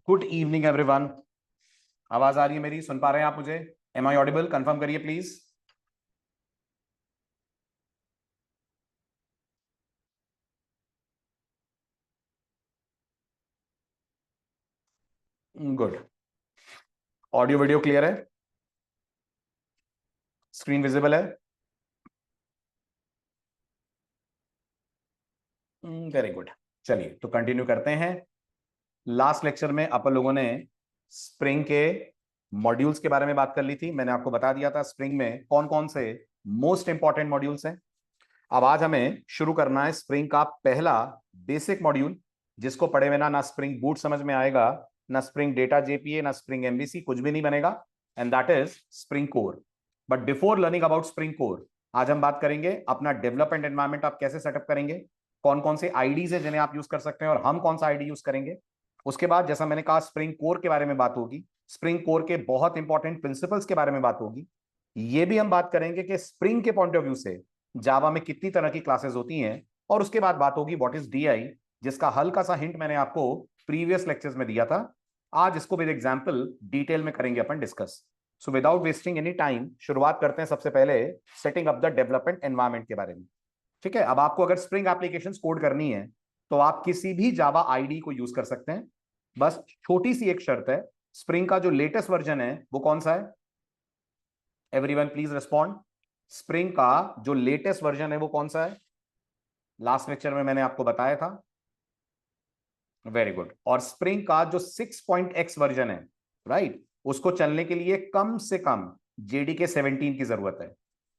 Good evening everyone. आवाज आ रही है मेरी? सुन पा रहे हैं आप मुझे? Am I audible? कंफर्म करिए please. Good. Audio video clear है? स्क्रीन विजिबल है? Very good. चलिए तो कंटिन्यू करते हैं। लास्ट लेक्चर में अपन लोगों ने स्प्रिंग के मॉड्यूल्स के बारे में बात कर ली थी। मैंने आपको बता दिया था स्प्रिंग में कौन कौन से मोस्ट इंपॉर्टेंट मॉड्यूल्स हैं। अब आज हमें शुरू करना है स्प्रिंग का पहला बेसिक मॉड्यूल, जिसको पढ़े बिना ना स्प्रिंग बूट समझ में आएगा, ना स्प्रिंग डेटा जेपीए, ना स्प्रिंग एमवीसी, कुछ भी नहीं बनेगा। And that is spring core. But before learning about spring core, आज हम बात करेंगे अपना डेवलपमेंट एनवायरनमेंट आप कैसे सेटअप करेंगे, कौन कौन से आईडीज है जिन्हें आप यूज कर सकते हैं और हम कौन सा आईडी यूज करेंगे। उसके बाद जैसा मैंने कहा स्प्रिंग कोर के बारे में बात होगी, स्प्रिंग कोर के बहुत इंपॉर्टेंट प्रिंसिपल्स के बारे में बात होगी। ये भी हम बात करेंगे कि स्प्रिंग के पॉइंट ऑफ व्यू से जावा में कितनी तरह की क्लासेस होती हैं। और उसके बाद बात होगी व्हाट इज डीआई, जिसका हल्का सा हिंट मैंने आपको प्रीवियस लेक्चर्स में दिया था। आज इसको विद एग्जांपल डिटेल में करेंगे अपन discuss. So without wasting any time शुरुआत करते हैं सबसे पहले setting up the development environment के बारे में। ठीक है, अब आपको अगर स्प्रिंग एप्लीकेशंस कोड करनी है तो आप किसी भी जावा आईडी को यूज कर सकते हैं। बस छोटी सी एक शर्त है, स्प्रिंग का जो लेटेस्ट वर्जन है वो कौन सा है? Everyone please respond. स्प्रिंग का जो लेटेस्ट वर्जन है वो कौन सा है? लास्ट लेक्चर में मैंने आपको बताया था। Very good. और स्प्रिंग का जो 6.x वर्जन है, राइट, उसको चलने के लिए कम से कम जेडीके 17 की जरूरत है।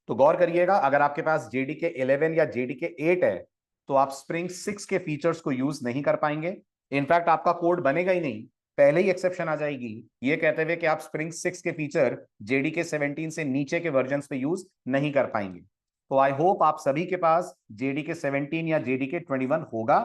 तो गौर करिएगा, अगर आपके पास जेडीके 11 या जेडीके 8 है तो आप स्प्रिंग 6 के फीचर्स को यूज नहीं कर पाएंगे। इनफैक्ट आपका कोड बनेगा ही नहीं, पहले ही एक्सेप्शन आ जाएगी ये कहते हुए कि आप स्प्रिंग 6 के फीचर जेडीके 17 से नीचे के वर्जन पे यूज नहीं कर पाएंगे। तो आई होप आप सभी के पास जेडीके 17 या जेडीके 21 होगा,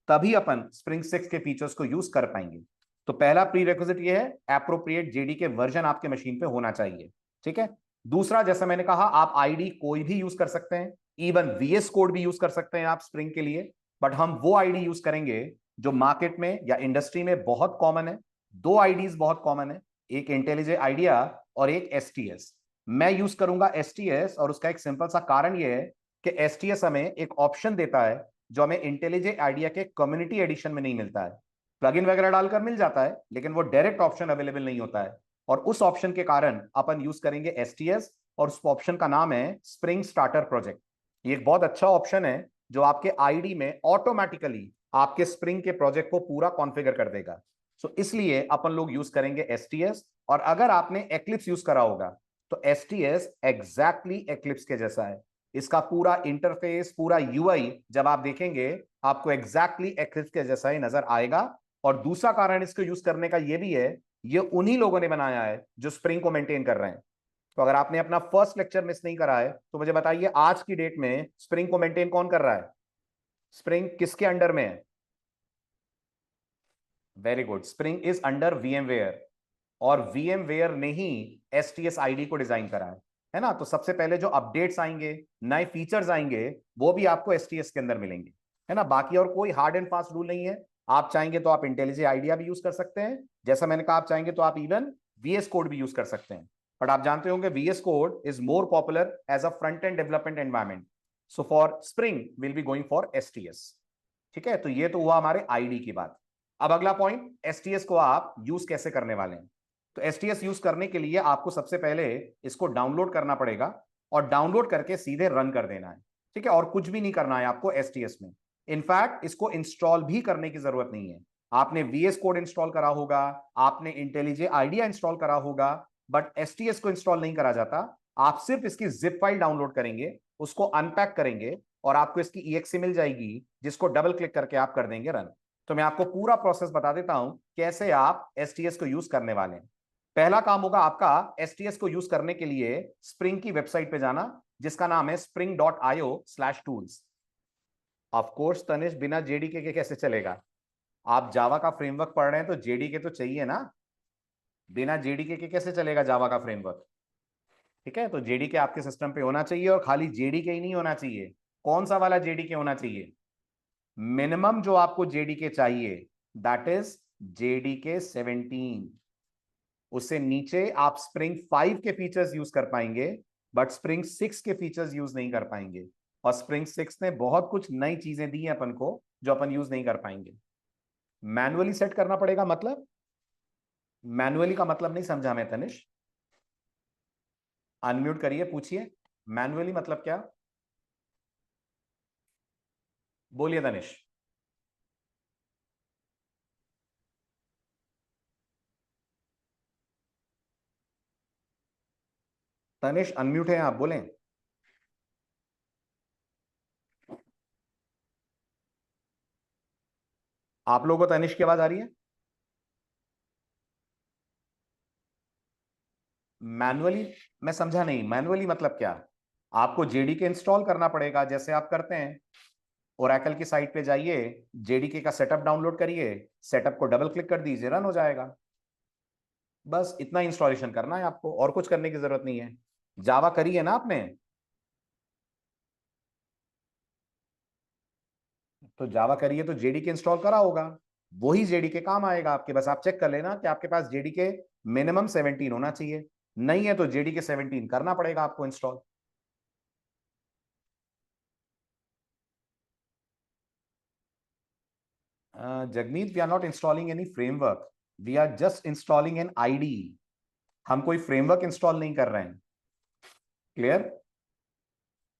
तभी अपन स्प्रिंग 6 के फीचर्स को यूज कर पाएंगे। तो पहला प्री रेक्विजिट ये है, एप्रोप्रिएट जेडीके वर्जन आपके मशीन पे होना चाहिए। ठीक है। दूसरा, जैसा मैंने कहा, आप आईडी कोई भी यूज कर सकते हैं, इवन वीएस कोड भी यूज कर सकते हैं आप स्प्रिंग के लिए। बट हम वो आईडी यूज करेंगे जो मार्केट में या इंडस्ट्री में बहुत कॉमन है। दो आईडीज बहुत कॉमन है, एक इंटेलिजेंट आइडिया और एक एसटीएस। मैं यूज करूंगा एसटीएस और उसका एक सिंपल सा कारण यह है कि एसटीएस हमें एक ऑप्शन देता है जो हमें इंटेलिजेंट आइडिया के कम्युनिटी एडिशन में नहीं मिलता है। प्लगइन वगैरह डालकर मिल जाता है लेकिन वो डायरेक्ट ऑप्शन अवेलेबल नहीं होता है। और उस ऑप्शन के कारण अपन यूज करेंगे एसटीएस और उस ऑप्शन का नाम है स्प्रिंग स्टार्टर प्रोजेक्ट। ये एक बहुत अच्छा ऑप्शन है जो आपके आईडी में ऑटोमेटिकली आपके स्प्रिंग के प्रोजेक्ट को पूरा कॉन्फ़िगर कर देगा। सो इसलिए अपन लोग यूज करेंगे एसटीएस। और अगर आपने एक्लिप्स यूज करा होगा तो एसटीएस एग्जैक्टली एक्लिप्स के जैसा है। इसका पूरा इंटरफेस, पूरा यूआई जब आप देखेंगे आपको एग्जैक्टली एक्लिप्स के जैसा ही नजर आएगा। और दूसरा कारण इसको यूज करने का ये भी है, ये उन्हीं लोगों ने बनाया है जो स्प्रिंग को मेंटेन कर रहे हैं। तो अगर आपने अपना फर्स्ट लेक्चर मिस नहीं करा है तो मुझे बताइए आज की डेट में स्प्रिंग को मेंटेन कौन कर रहा है? स्प्रिंग किसके अंडर में है? Very good, spring is under VMware, और VMware ने ही STS आईडी को डिजाइन करा है ना। तो सबसे पहले जो अपडेट्स आएंगे, नए फीचर्स आएंगे, वो भी आपको STS के अंदर मिलेंगे, है ना। बाकी और कोई हार्ड एंड फास्ट रूल नहीं है। आप चाहेंगे तो आप इंटेलिजेंट आइडिया भी यूज कर सकते हैं, जैसा मैंने कहा, आप चाहेंगे तो आप इवन VS कोड भी यूज कर सकते हैं। बट आप जानते होंगे VS code is more popular as a front end development environment, so for spring will be going for STS। ठीक है, तो ये तो हुआ हमारे आईडी की बात। अब अगला पॉइंट, STS को आप यूज कैसे करने वाले हैं। तो STS यूज करने के लिए आपको सबसे पहले इसको डाउनलोड करना पड़ेगा, और डाउनलोड करके सीधे रन कर देना है। ठीक है, और कुछ भी नहीं करना है आपको STS में। इनफैक्ट इसको इंस्टॉल भी करने की जरूरत नहीं है। आपने VS कोड इंस्टॉल करा होगा, आपने इंटेलिजे आइडिया इंस्टॉल करा होगा, बट STS को इंस्टॉल नहीं करा जाता। आप सिर्फ इसकी जिप फाइल डाउनलोड करेंगे, उसको अनपैक करेंगे, और आपको इसकी EXE मिल जाएगी, जिसको डबल क्लिक करके आप कर देंगे रन। तो मैं आपको पूरा प्रोसेस बता देता हूं कैसे आप STS को यूज करने वाले हैं। पहला काम होगा आपका STS को यूज करने के लिए स्प्रिंग की वेबसाइट पे जाना, जिसका नाम है spring.io/tools। ऑफ कोर्स तनिष, बिना JDK के कैसे चलेगा? आप जावा का फ्रेमवर्क पढ़ रहे हैं तो JDK तो चाहिए ना। बिना JDK के कैसे चलेगा जावा का फ्रेमवर्क? ठीक है, तो JDK आपके सिस्टम पे होना चाहिए, और खाली JDK ही नहीं होना चाहिए। कौन सा वाला JDK होना चाहिए? मिनिमम जो आपको JDK चाहिए, दैट इज JDK 17। उससे नीचे आप स्प्रिंग 5 के फीचर्स यूज कर पाएंगे, बट स्प्रिंग 6 के फीचर्स यूज नहीं कर पाएंगे। और स्प्रिंग 6 ने बहुत कुछ नई चीजें दी हैं अपन को, जो अपन यूज नहीं कर पाएंगे। मैनुअली सेट करना पड़ेगा, मतलब मैनुअली का मतलब नहीं समझा मैं तनिष। अनम्यूट करिए, पूछिए मैनुअली मतलब क्या? बोलिए तनिष। तनिष अनम्यूट है आप, बोलें। आप लोगों को तनिष की आवाज आ रही है? मैनुअली मैं समझा नहीं, मैनुअली मतलब क्या? आपको JDK इंस्टॉल करना पड़ेगा, जैसे आप करते हैं। ओरेकल की साइट पे जाइए, JDK का सेटअप डाउनलोड करिए, सेटअप को डबल क्लिक कर दीजिए, रन हो जाएगा। बस इतना इंस्टॉलेशन करना है आपको, और कुछ करने की जरूरत नहीं है। जावा करी है ना आपने? तो जावा करिए तो JDK इंस्टॉल करा होगा, वही JDK काम आएगा आपके। बस आप चेक कर लेना कि आपके पास JDK मिनिमम 17 होना चाहिए। नहीं है तो JDK 17 करना पड़ेगा आपको install. Jagmeet, we are not installing any framework, we are just installing an ID. हम कोई फ्रेमवर्क इंस्टॉल नहीं कर रहे हैं। क्लियर?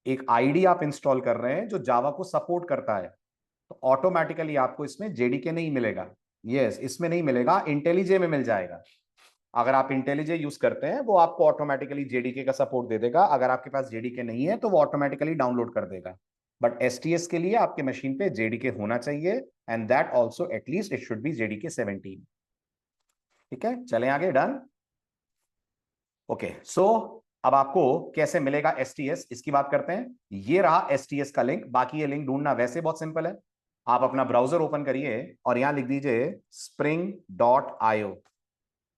एक आईडी आप इंस्टॉल कर रहे हैं जो जावा को सपोर्ट करता है, तो ऑटोमेटिकली आपको इसमें JDK नहीं मिलेगा। यस, इसमें नहीं मिलेगा, इंटेलिजे में मिल जाएगा। अगर आप इंटेलिजे यूज करते हैं, वो आपको ऑटोमेटिकली JDK का सपोर्ट दे देगा। अगर आपके पास JDK नहीं है तो वो ऑटोमेटिकली डाउनलोड कर देगा। बट STS के लिए आपके मशीन पे JDK होना चाहिए, and that also at least it should be JDK 17। ठीक है, चलें आगे। डन? ओके, सो अब आपको कैसे मिलेगा STS, इसकी बात करते हैं। ये रहा STS का लिंक। बाकी ये लिंक ढूंढना वैसे बहुत सिंपल है। आप अपना ब्राउजर ओपन करिए और यहां लिख दीजिए spring.io।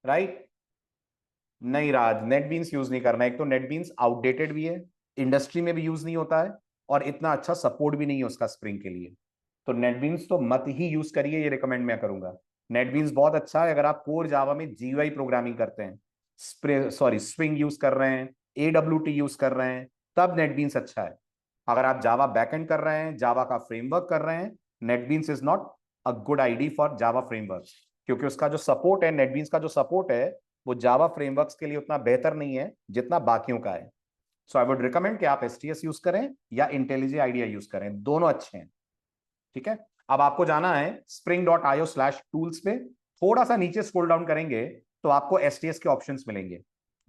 राइट? नहीं राज, नेटबीन्स यूज नहीं करना। एक तो नेटबीन्स आउटडेटेड भी है, इंडस्ट्री में भी यूज नहीं होता है, और इतना अच्छा सपोर्ट भी नहीं है उसका स्प्रिंग के लिए। तो नेटबीन्स तो मत ही यूज करिए, ये रिकमेंड मैं करूंगा। नेटबीन्स बहुत अच्छा है अगर आप कोर जावा में GUI प्रोग्रामिंग करते हैं, स्विंग यूज कर रहे हैं, AWT यूज कर रहे हैं, तब नेटबीन्स अच्छा है। अगर आप जावा बैकएंड कर रहे हैं, जावा का फ्रेमवर्क कर रहे हैं, NetBeans is not a good ID for Java framework, क्योंकि उसका जो सपोर्ट है, नेटबीन्स का जो सपोर्ट है, वो जावा फ्रेमवर्क्स के लिए उतना बेहतर नहीं है जितना बाकियों का है। सो आई वुड रिकमेंड कि आप STS यूज करें या इंटेलिजे आइडिया यूज करें, दोनों अच्छे हैं। ठीक है, अब आपको जाना है spring.io/tools पे। थोड़ा सा नीचे स्क्रॉल डाउन करेंगे तो आपको STS के ऑप्शंस मिलेंगे।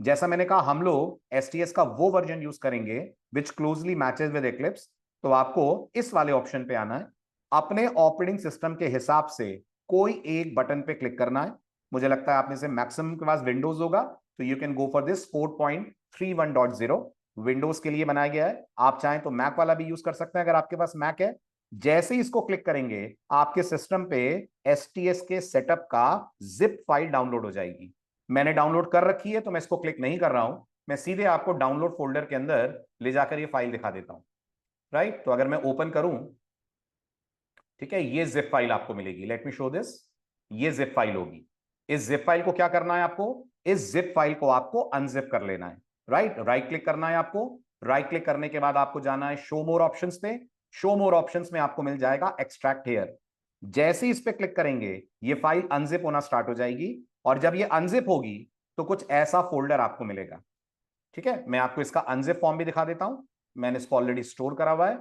जैसा मैंने कहा, हम लोग STS का वो वर्जन यूज करेंगे विच क्लोजली मैचेस विद Eclipse। तो आपको इस वाले ऑप्शन पे आना है, अपने ऑपरेटिंग सिस्टम के हिसाब से कोई एक बटन पे क्लिक करना है। मुझे लगता है आप में से मैक्सिमम के पास विंडोज होगा, तो you can go for this 4.31.0। Windows के लिए बनाया गया है, आप चाहें तो मैक वाला भी यूज कर सकते हैं अगर आपके पास मैक है। जैसे ही इसको क्लिक करेंगे आपके सिस्टम पे एसटीएस के सेटअप का जिप फाइल डाउनलोड हो जाएगी। मैंने डाउनलोड कर रखी है तो मैं इसको क्लिक नहीं कर रहा हूं, मैं सीधे आपको डाउनलोड फोल्डर के अंदर ले जाकर ये फाइल दिखा देता हूं। राइट, तो अगर मैं ओपन करूं, ठीक है, ये जिप फाइल आपको मिलेगी। Let me show this. ये जिप फाइल होगी। इस जिप फाइल को क्या करना है आपको, इस जिप फाइल को आपको अनजिप कर लेना है। राइट, राइट क्लिक करना है आपको। राइट क्लिक करने के बाद आपको जाना है शो मोर ऑप्शंस पे। शो मोर ऑप्शंस में आपको मिल जाएगा एक्सट्रैक्ट हेयर। जैसे ही इस पे क्लिक करेंगे ये फाइल अनजिप होना स्टार्ट हो जाएगी, और जब ये अनजिप होगी तो कुछ ऐसा फोल्डर आपको मिलेगा। ठीक है, मैं आपको इसका अनजिप फॉर्म भी दिखा देता हूं। मैंने इसको ऑलरेडी स्टोर करा हुआ है।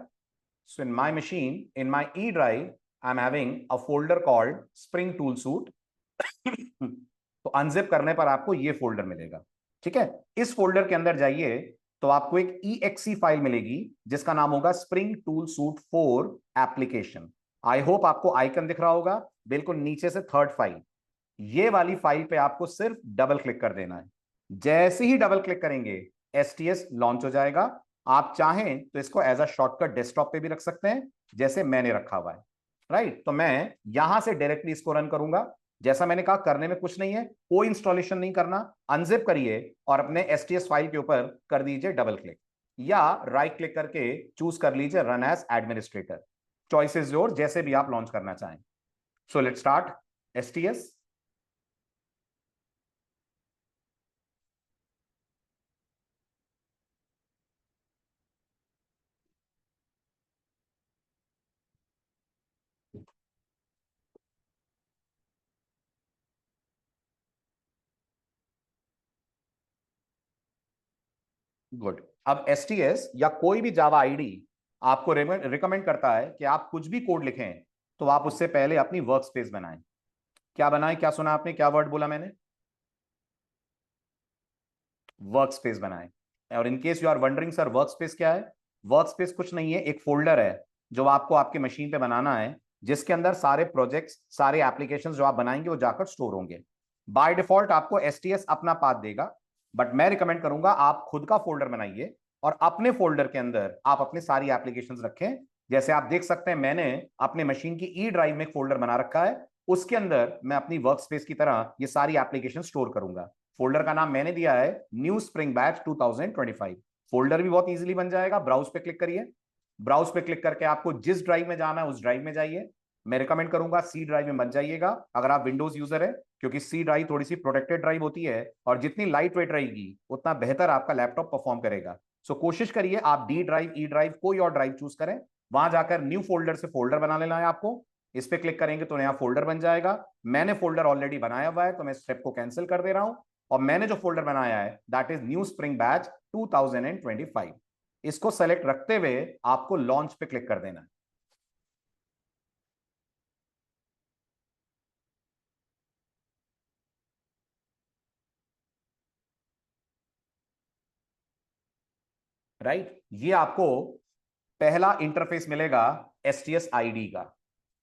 So in my machine, in my E drive, I'm having a folder called Spring Tool Suite. तो अनजिप करने पर आपको ये फोल्डर मिलेगा। ठीक है, इस फोल्डर के अंदर जाइए तो आपको एक EXE फाइल मिलेगी जिसका नाम होगा Spring Tool Suite 4 application. I hope आपको आइकन दिख रहा होगा बिल्कुल नीचे से, थर्ड फाइल। ये वाली फाइल पे आपको सिर्फ डबल क्लिक कर देना है। जैसे ही डबल क्लिक करेंगे एसटीएस लॉन्च हो जाएगा। आप चाहें तो इसको एज अ शॉर्टकट डेस्कटॉप पे भी रख सकते हैं, जैसे मैंने रखा हुआ है। राइट, तो मैं यहां से डायरेक्टली इसको रन करूंगा। जैसा मैंने कहा, करने में कुछ नहीं है, कोई इंस्टॉलेशन नहीं करना। अनजिप करिए और अपने एसटीएस फाइल के ऊपर कर दीजिए डबल क्लिक, या राइट क्लिक करके चूज कर लीजिए run as administrator. Choice is your, जैसे भी आप लॉन्च करना चाहें। So let's start STS. Good. अब एसटीएस या कोई भी जावा आईडी आपको रिकमेंड करता है कि आप कुछ भी कोड लिखें तो आप उससे पहले अपनी वर्क स्पेस बनाएं। क्या बनाएं, क्या सुना आपने, क्या वर्ड बोला मैंने? वर्क स्पेस बनाएं। और in case you are wondering sir work space क्या है, वर्क स्पेस कुछ नहीं है, एक फोल्डर है जो आपको आपके मशीन पे बनाना है, जिसके अंदर सारे प्रोजेक्ट्स, सारे एप्लीकेशंस जो आप बनाएंगे वो जाकर स्टोर होंगे। बाय डिफॉल्ट आपको एसटीएस अपना पाथ देगा, बट मैं रिकमेंड करूंगा आप खुद का फोल्डर बनाइए और अपने फोल्डर के अंदर आप अपनी सारी एप्लीकेशंस रखें। जैसे आप देख सकते हैं मैंने अपने मशीन की ई ड्राइव में एक फोल्डर बना रखा है, उसके अंदर मैं अपनी वर्क स्पेस की तरह ये सारी एप्लीकेशन स्टोर करूंगा। फोल्डर का नाम मैंने दिया है न्यू स्प्रिंग बैच 2025। फोल्डर भी बहुत इजीली बन जाएगा। ब्राउज पे क्लिक करिए। ब्राउज पे क्लिक करके आपको जिस ड्राइव में जाना है उस ड्राइव में जाइए। मैं रिकमेंड करूंगा सी ड्राइव में बन जाइएगा अगर आप विंडोज यूजर है, क्योंकि सी ड्राइव थोड़ी सी प्रोटेक्टेड ड्राइव होती है और जितनी लाइट वेट रहेगी उतना बेहतर आपका लैपटॉप परफॉर्म करेगा। सो कोशिश करिए आप डी ड्राइव, ई ड्राइव, कोई और ड्राइव चूज करें। वहां जाकर न्यू फोल्डर से फोल्डर बना लेना है आपको। इस पे क्लिक करेंगे तो नया फोल्डर बन जाएगा। मैंने फोल्डर ऑलरेडी बनाया हुआ है तो मैं स्टेप को कैंसिल कर दे रहा हूं, और मैंने जो फोल्डर बनाया है that is new spring batch 2025। इसको सेलेक्ट रखते हुए आपको लॉन्च पे क्लिक कर देना है। राइट, ये आपको पहला इंटरफेस मिलेगा एसटीएस आईडी का।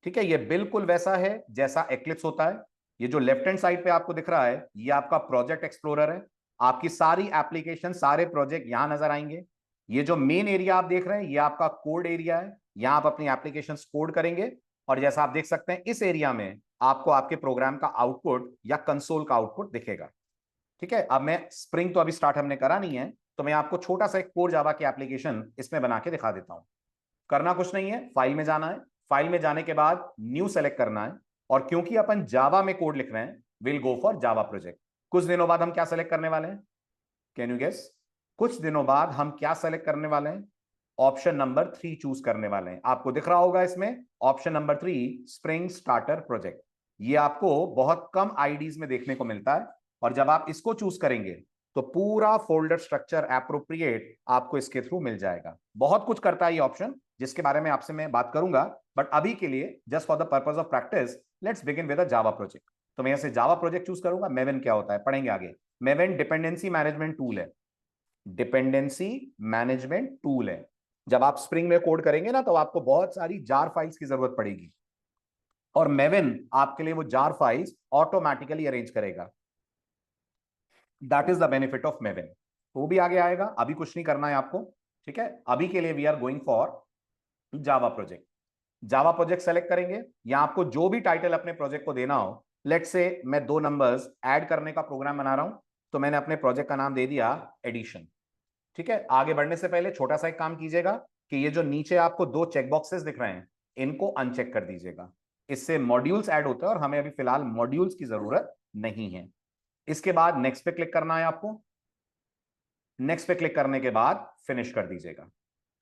ठीक है, ये बिल्कुल वैसा है जैसा एक्लिप्स होता है। ये जो लेफ्ट हैंड साइड पे आपको दिख रहा है ये आपका प्रोजेक्ट एक्सप्लोरर है। आपकी सारी एप्लीकेशन, सारे प्रोजेक्ट यहां नजर आएंगे। ये जो मेन एरिया आप देख रहे हैं ये आपका कोड एरिया है, यहां आप अपनी एप्लीकेशन कोड करेंगे। और जैसा आप देख सकते हैं इस एरिया में आपको आपके प्रोग्राम का आउटपुट या कंसोल का आउटपुट दिखेगा। ठीक है, अब मैं स्प्रिंग तो अभी स्टार्ट हमने करा नहीं है, तो मैं आपको छोटा सा एक कोर जावा की एप्लीकेशन इसमें बना के दिखा देता हूं। करना कुछ नहीं है, फाइल में जाना है। फाइल में जाने के बाद न्यू सेलेक्ट करना है, और क्योंकि अपन जावा में कोड लिख रहे हैं will go for Java project. कुछ दिनों बाद हम क्या सेलेक्ट करने वाले हैं, कैन यू गेस? कुछ दिनों बाद हम क्या सेलेक्ट करने वाले हैं? ऑप्शन नंबर 3 चूज करने वाले हैं। आपको दिख रहा होगा इसमें option number 3, spring starter project. ये आपको बहुत कम आईडीज में देखने को मिलता है, और जब आप इसको चूज करेंगे तो पूरा फोल्डर स्ट्रक्चर एप्रोप्रिएट आपको इसके थ्रू मिल जाएगा। बहुत कुछ करता है ये ऑप्शन, जिसके बारे में आपसे मैं बात करूंगा, बट अभी के लिए just for the purpose of practice let's begin with a Java project. तो मैं यहां से जावा प्रोजेक्ट चूज करूंगा। मेवन क्या होता है पढ़ेंगे आगे। मेवन डिपेंडेंसी मैनेजमेंट टूल है। डिपेंडेंसी मैनेजमेंट टूल है। जब आप स्प्रिंग में कोड करेंगे ना तो आपको बहुत सारी जार फाइल्स की जरूरत पड़ेगी। और मेविन आपके लिए वो जार फाइल्स ऑटोमेटिकली अरेंज करेगा। That is the benefit of Maven. तो वो भी आगे आएगा, अभी कुछ नहीं करना है आपको, ठीक है। अभी के लिए we are going for Java project. Java project select करेंगे, या आपको जो भी टाइटल अपने प्रोजेक्ट को देना हो। लेट्स से मैं 2 नंबर्स ऐड करने का प्रोग्राम बना रहा हूं, तो मैंने अपने प्रोजेक्ट का नाम दे दिया एडिशन, ठीक है। आगे बढ़ने से पहले छोटा सा एक काम कीजिएगा कि ये जो नीचे आपको 2 चेक बॉक्सेस दिख रहे हैं, इनको अनचेक कर दीजिएगा। इससे मॉड्यूल्स ऐड होते हैं और हमें अभी फिलहाल मॉड्यूल्स की जरूरत नहीं है। इसके बाद नेक्स्ट पे क्लिक करना है आपको। नेक्स्ट पे क्लिक करने के बाद फिनिश कर दीजिएगा।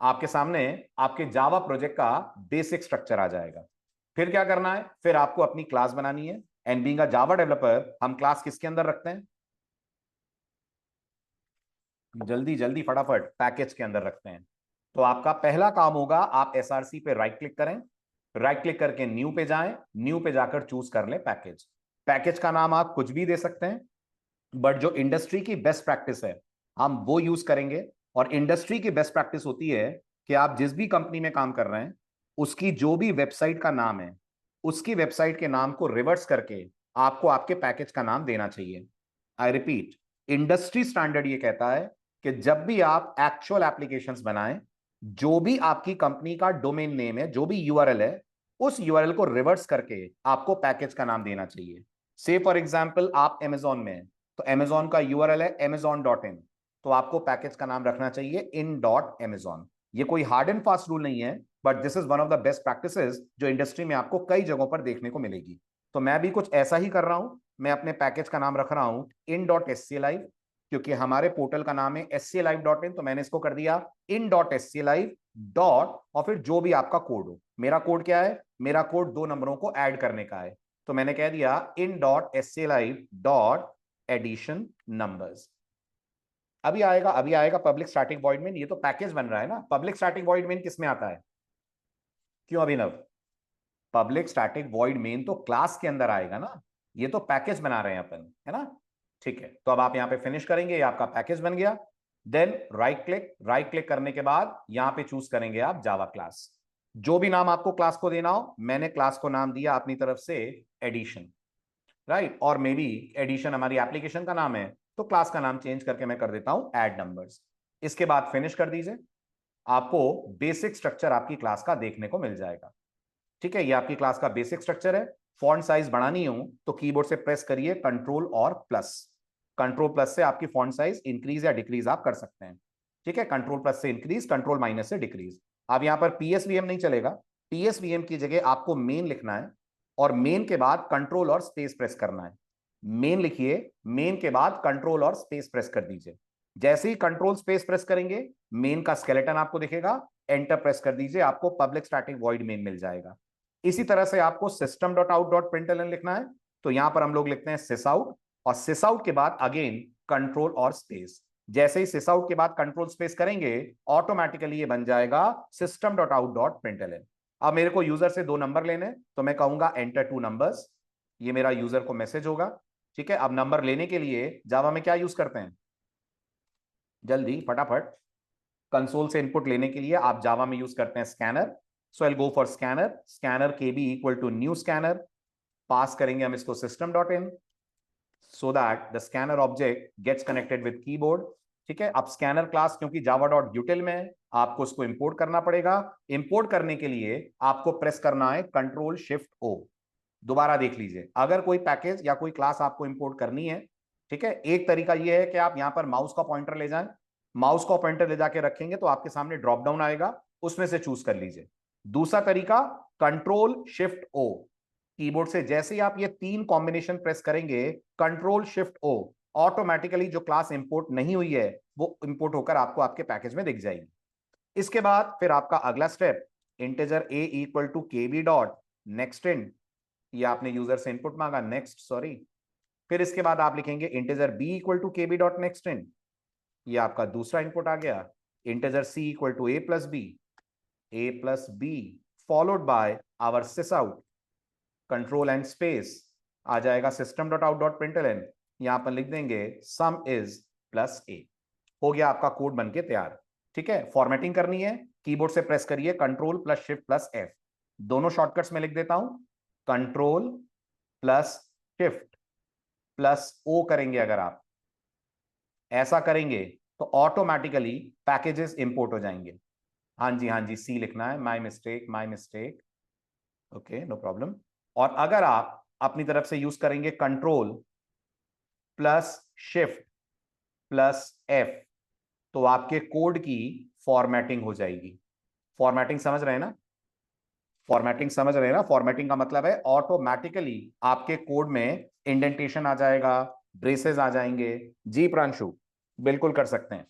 आपके सामने आपके जावा प्रोजेक्ट का बेसिक स्ट्रक्चर आ जाएगा। फिर क्या करना है, फिर आपको अपनी क्लास बनानी है। And being a Java developer, हम क्लास किसके अंदर रखते हैं, जल्दी जल्दी फटाफट पैकेज के अंदर रखते हैं। तो आपका पहला काम होगा, आप एसआरसी पे राइट क्लिक करें। राइट क्लिक करके न्यू पे जाएं, न्यू पे जाकर चूज कर लें पैकेज। पैकेज का नाम आप कुछ भी दे सकते हैं, बट जो इंडस्ट्री की बेस्ट प्रैक्टिस है हम वो यूज करेंगे। और इंडस्ट्री की बेस्ट प्रैक्टिस होती है कि आप जिस भी कंपनी में काम कर रहे हैं, उसकी जो भी वेबसाइट का नाम है, उसकी वेबसाइट के नाम को रिवर्स करके आपको आपके पैकेज का नाम देना चाहिए। आई रिपीट, इंडस्ट्री स्टैंडर्ड ये कहता है कि जब भी आप एक्चुअल एप्लीकेशंस बनाएं, जो भी आपकी कंपनी का डोमेन नेम है, जो भी यूआरएल है, उस यूआरएल को रिवर्स करके आपको पैकेज का नाम देना चाहिए। से फॉर एग्जाम्पल आप अमेजॉन में हैं, तो अमेजॉन का यूआरएल है amazon.in, तो आपको पैकेज का नाम रखना चाहिए in.amazon। ये कोई हार्ड एंड फास्ट रूल नहीं है, but this is one of the best practices जो इंडस्ट्री में आपको कई जगहों पर देखने को मिलेगी। तो मैं भी कुछ ऐसा ही कर रहा हूं, मैं अपने पैकेज का नाम रख रहा हूं in.sclive, क्योंकि हमारे पोर्टल का नाम है sclive.in, तो मैंने इसको कर दिया in.sclive डॉट, और फिर जो भी आपका कोड हो। मेरा कोड क्या है, मेरा कोड 2 नंबरों को ऐड करने का है, तो मैंने कह दिया in.sclive.addition numbers। अभी आएगा पब्लिक स्टैटिक वॉइड मेन। ये तो पैकेज बन रहा है ना, पब्लिक स्टैटिक वॉइड मेन किस में आता है, क्यों अभिनव, पब्लिक स्टैटिक वॉइड मेन तो क्लास के अंदर आएगा ना, ये तो पैकेज बना रहे हैं अपन, है ना। ठीक है, तो अब आप यहां पे फिनिश करेंगे, ये आपका पैकेज बन गया। देन राइट क्लिक करने के बाद यहां पे चूज करेंगे आप जावा क्लास। जो भी नाम आपको क्लास को देना हो, मैंने क्लास को नाम दिया अपनी तरफ से एडिशन, राइट। और मे बी एडिशन हमारी एप्लीकेशन का नाम है, तो क्लास का नाम चेंज करके मैं कर देता हूं ऐड नंबर्स। इसके बाद फिनिश कर दीजिए, आपको बेसिक स्ट्रक्चर आपकी क्लास का देखने को मिल जाएगा। ठीक है, ये आपकी क्लास का बेसिक स्ट्रक्चर है। फॉन्ट साइज बढ़ानी हो तो कीबोर्ड से प्रेस करिए कंट्रोल और प्लस। कंट्रोल प्लस से आपकी फॉन्ट साइज इंक्रीज या डिक्रीज आप कर सकते हैं। ठीक है, कंट्रोल प्लस से इंक्रीज, कंट्रोल माइनस से डिक्रीज। अब यहां पर पीएसवीएम नहीं चलेगा, पीएसवीएम की जगह आपको मेन लिखना है, और मेन के बाद कंट्रोल और स्पेस प्रेस करना है। मेन लिखिए, मेन के बाद कंट्रोल और स्पेस प्रेस कर दीजिए। जैसे ही कंट्रोल स्पेस प्रेस करेंगे, मेन का स्केलेटन आपको दिखेगा, एंटर प्रेस कर दीजिए, आपको पब्लिक स्टैटिक वॉइड मेन मिल जाएगा। इसी तरह से आपको system.out.println लिखना है, तो यहां पर हम लोग लिखते हैं sysout, और sysout के बाद अगेन कंट्रोल और स्पेस। जैसे ही sysout के बाद कंट्रोल स्पेस करेंगे, ऑटोमेटिकली ये बन जाएगा system.out.println। अब मेरे को यूजर से 2 नंबर लेने, तो मैं कहूंगा एंटर 2 नंबर्स, ये मेरा यूजर को मैसेज होगा। ठीक है, अब नंबर लेने के लिए जावा में क्या यूज करते हैं, जल्दी फटाफट, कंसोल से इनपुट लेने के लिए आप जावा में यूज करते हैं scanner. So I go for scanner, scanner KB equal to new scanner, pass करेंगे हम इसको system.in, so that the scanner object gets connected with keyboard. ठीक है, अब स्कैनर क्लास क्योंकि java.util में है, आपको उसको इंपोर्ट करना पड़ेगा। इंपोर्ट करने के लिए आपको प्रेस करना है कंट्रोल शिफ्ट O। दोबारा देख लीजिए, अगर कोई पैकेज या कोई क्लास आपको इंपोर्ट करनी है, ठीक है, एक तरीका यह है कि आप यहां पर माउस का पॉइंटर ले जाएं, माउस का पॉइंटर ले जाके रखेंगे तो आपके सामने ड्रॉप डाउन आएगा, उसमें से चूज कर लीजिए। दूसरा तरीका कंट्रोल शिफ्ट O, कीबोर्ड से जैसे ही आप ये 3 कॉम्बिनेशन प्रेस करेंगे, कंट्रोल शिफ्ट O, ऑटोमेटिकली जो क्लास इंपोर्ट नहीं हुई है वो इंपोर्ट होकर आपको आपके पैकेज में दिख जाएगी। इसके बाद फिर आपका अगला step, integer A equal to KB dot next in, ये आपने यूजर से इनपुट मांगा, नेक्स्ट सॉरी। फिर इसके बाद आप लिखेंगे integer B equal to KB dot next in, ये आपका दूसरा इनपुट आ गया। Integer C equal to A plus B followed by our sysout, control and space, आ जाएगा system.out.println, यहां पर लिख देंगे सम इज प्लस A। हो गया आपका कोड बनके तैयार। ठीक है, फॉर्मेटिंग करनी है, कीबोर्ड से प्रेस करिए control plus shift plus F, दोनों शॉर्टकट्स में लिख देता हूं, control plus shift plus O करेंगे, अगर आप ऐसा करेंगे तो ऑटोमेटिकली पैकेजेस इंपोर्ट हो जाएंगे। हाँ जी, हाँ जी, सी लिखना है, my mistake, my mistake, okay, no problem. और अगर आप अपनी तरफ से यूज करेंगे control plus shift plus F, तो आपके कोड की फॉर्मेटिंग हो जाएगी। फॉर्मेटिंग समझ रहे हैं ना? फॉर्मेटिंग समझ रहे हैं ना? फॉर्मेटिंग का मतलब है ऑटोमेटिकली आपके कोड में इंडेंटेशन आ जाएगा, ब्रेसेस आ जाएंगे। जी प्रांशु, बिल्कुल कर सकते हैं।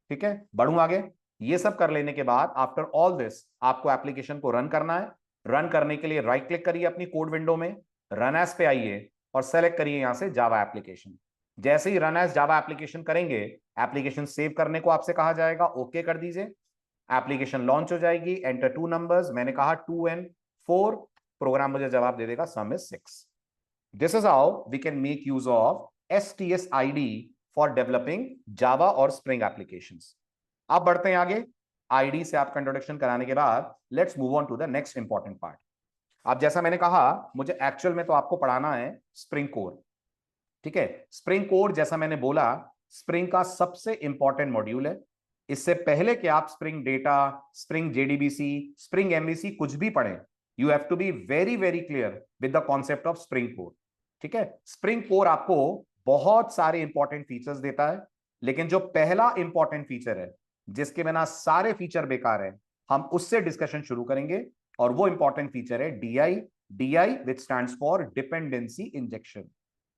ठीक है, बढ़ूं आगे। ये सब कर लेने के बाद आफ्टर ऑल दिस आपको एप्लीकेशन को रन करना है। रन करने के लिए राइट क्लिक करिए अपनी कोड विंडो में, रन एज पे आइए और सेलेक्ट करिए यहां से जावा एप्लीकेशन। जैसे ही रन एज जावा एप्लीकेशन करेंगे, एप्लीकेशन सेव करने को आपसे कहा जाएगा, ओके कर दीजिए। एप्लीकेशन लॉन्च हो जाएगी। एंटर 2 नंबर्स, मैंने कहा 2 and 4। प्रोग्राम मुझे जवाब दे देगा sum is 6। This is how we can make use of STSID for developing Java और स्प्रिंग एप्लीकेशंस। अब बढ़ते हैं आगे। आईडी से आपका इंट्रोडक्शन कराने के बाद let's move on to the next important part. अब जैसा मैंने कहा, मुझे एक्चुअल में तो आपको पढ़ाना है स्प्रिंग कोर। ठीक है, स्प्रिंग कोर जैसा मैंने बोला स्प्रिंग का सबसे इंपॉर्टेंट मॉड्यूल है। इससे पहले कि आप spring data, spring JDBC, spring MVC कुछ भी पढ़ें, you have to be very very clear with the concept of spring core. ठीक है, स्प्रिंग कोर आपको बहुत सारे इंपॉर्टेंट फीचर्स देता है, लेकिन जो पहला इंपॉर्टेंट फीचर है जिसके बिना सारे फीचर बेकार है, हम उससे डिस्कशन शुरू करेंगे। और वो इंपॉर्टेंट फीचर है DI। DI which stands for dependency injection.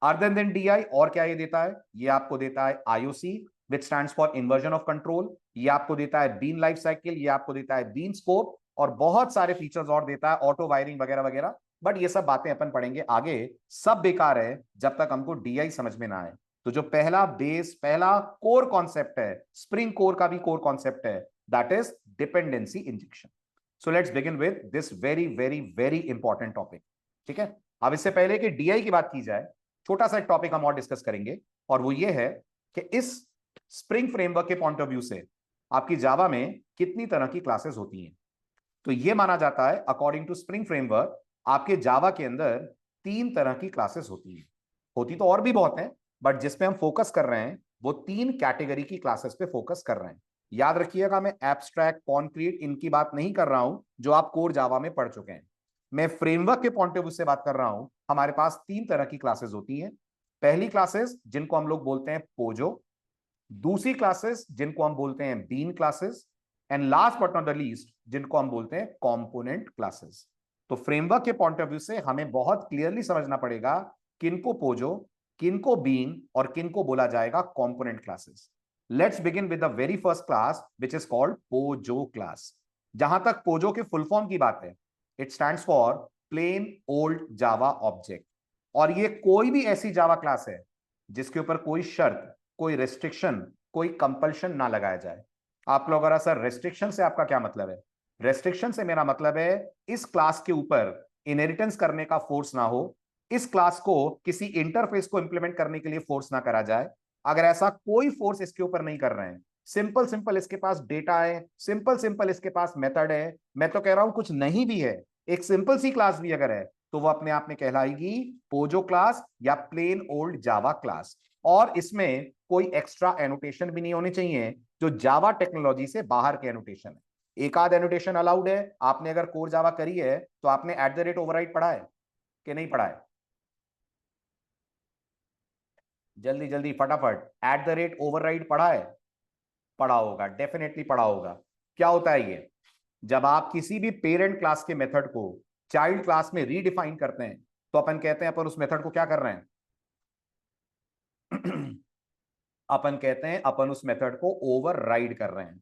Other than DI और क्या ये देता है? ये आपको देता है IOC which stands for inversion of control. ये आपको देता है बीन लाइफ साइकिल, ये आपको देता है बीन स्कोप, और बहुत सारे फीचर्स और देता है, ऑटो वायरिंग वगैरह वगैरह। बट ये सब बातें अपन पढ़ेंगे आगे, सब बेकार है जब तक हमको DI समझ में ना आए। तो जो पहला बेस, पहला कोर कॉन्सेप्ट है, स्प्रिंग कोर का भी कोर कॉन्सेप्ट है, that is dependency injection. So let's begin with this very very very important topic. ठीक है, अब इससे पहले कि DI की बात की जाए, छोटा सा एक टॉपिक हम और डिस्कस करेंगे, और वो ये है कि इस स्प्रिंग फ्रेमवर्क के पॉइंट ऑफ व्यू से आपकी जावा में कितनी तरह की क्लासेस होती हैं। तो ये माना जाता है अकॉर्डिंग टू स्प्रिंग फ्रेमवर्क आपके जावा के अंदर 3 तरह की क्लासेस होती हैं। होती तो और भी बहुत हैं, बट जिस पे हम फोकस कर रहे हैं वो 3 कैटेगरी की क्लासेस पे फोकस कर रहे हैं। याद रखिएगा, मैं एब्स्ट्रैक्ट, कॉन्क्रीट इनकी बात नहीं कर रहा हूं जो आप कोर जावा में पढ़ चुके हैं। मैं फ्रेमवर्क के पॉइंट ऑफ व्यू से बात कर रहा हूं। हमारे पास 3 तरह की क्लासेस होती हैं। पहली क्लासेस जिनको हम लोग बोलते हैं पोजो, दूसरी क्लासेस जिनको हम बोलते हैं bean classes, and last but not the least जिनको हम बोलते हैं कंपोनेंट क्लासेस। तो फ्रेमवर्क के पॉइंट ऑफ व्यू से हमें बहुत क्लियरली समझना पड़ेगा किनको पोजो, किनको बीन और किनको बोला जाएगा component classes. Let's begin with the very first class which is called POJO class. जहां तक पोजो के फुल फॉर्म की बात है, it stands for plain old Java object. और ये कोई भी ऐसी जावा क्लास है जिसके ऊपर कोई शर्त, कोई रेस्ट्रिक्शन, कोई कंपल्शन ना लगाया जाए। आप लोग अगर सर रेस्ट्रिक्शन से आपका क्या मतलब है? रेस्ट्रिक्शन से मेरा मतलब है इस क्लास के ऊपर इनहेरिटेंस करने का फोर्स ना हो, इस क्लास को किसी इंटरफेस को इंप्लीमेंट करने के लिए फोर्स ना करा जाए। अगर ऐसा कोई फोर्स इसके ऊपर नहीं कर रहे हैं, सिंपल सिंपल इसके पास डेटा है, सिंपल सिंपल इसके पास मेथड है, मैं तो कह रहा हूं कुछ नहीं भी है, एक सिंपल सी क्लास भी अगर है, तो वो अपने आप में कहलाएगी पोजो क्लास या प्लेन ओल्ड जावा क्लास। और इसमें कोई एक्स्ट्रा एनोटेशन भी नहीं होने चाहिए जो जावा टेक्नोलॉजी से बाहर के एनोटेशन है। एक आध एनोटेशन अलाउड है। आपने अगर कोर जावा करी है तो आपने @ ओवरराइड पढ़ा है कि नहीं पढ़ा है? जल्दी जल्दी फटाफट, @ ओवरराइड पढ़ा है? पढ़ा होगा, डेफिनेटली पढ़ा होगा। क्या होता है ये? जब आप किसी भी पेरेंट क्लास के मेथड को चाइल्ड क्लास में रीडिफाइन करते हैं, तो अपन कहते हैं अपन उस मेथड को क्या कर रहे हैं? अपन कहते हैं अपन उस मेथड को ओवरराइड कर रहे हैं।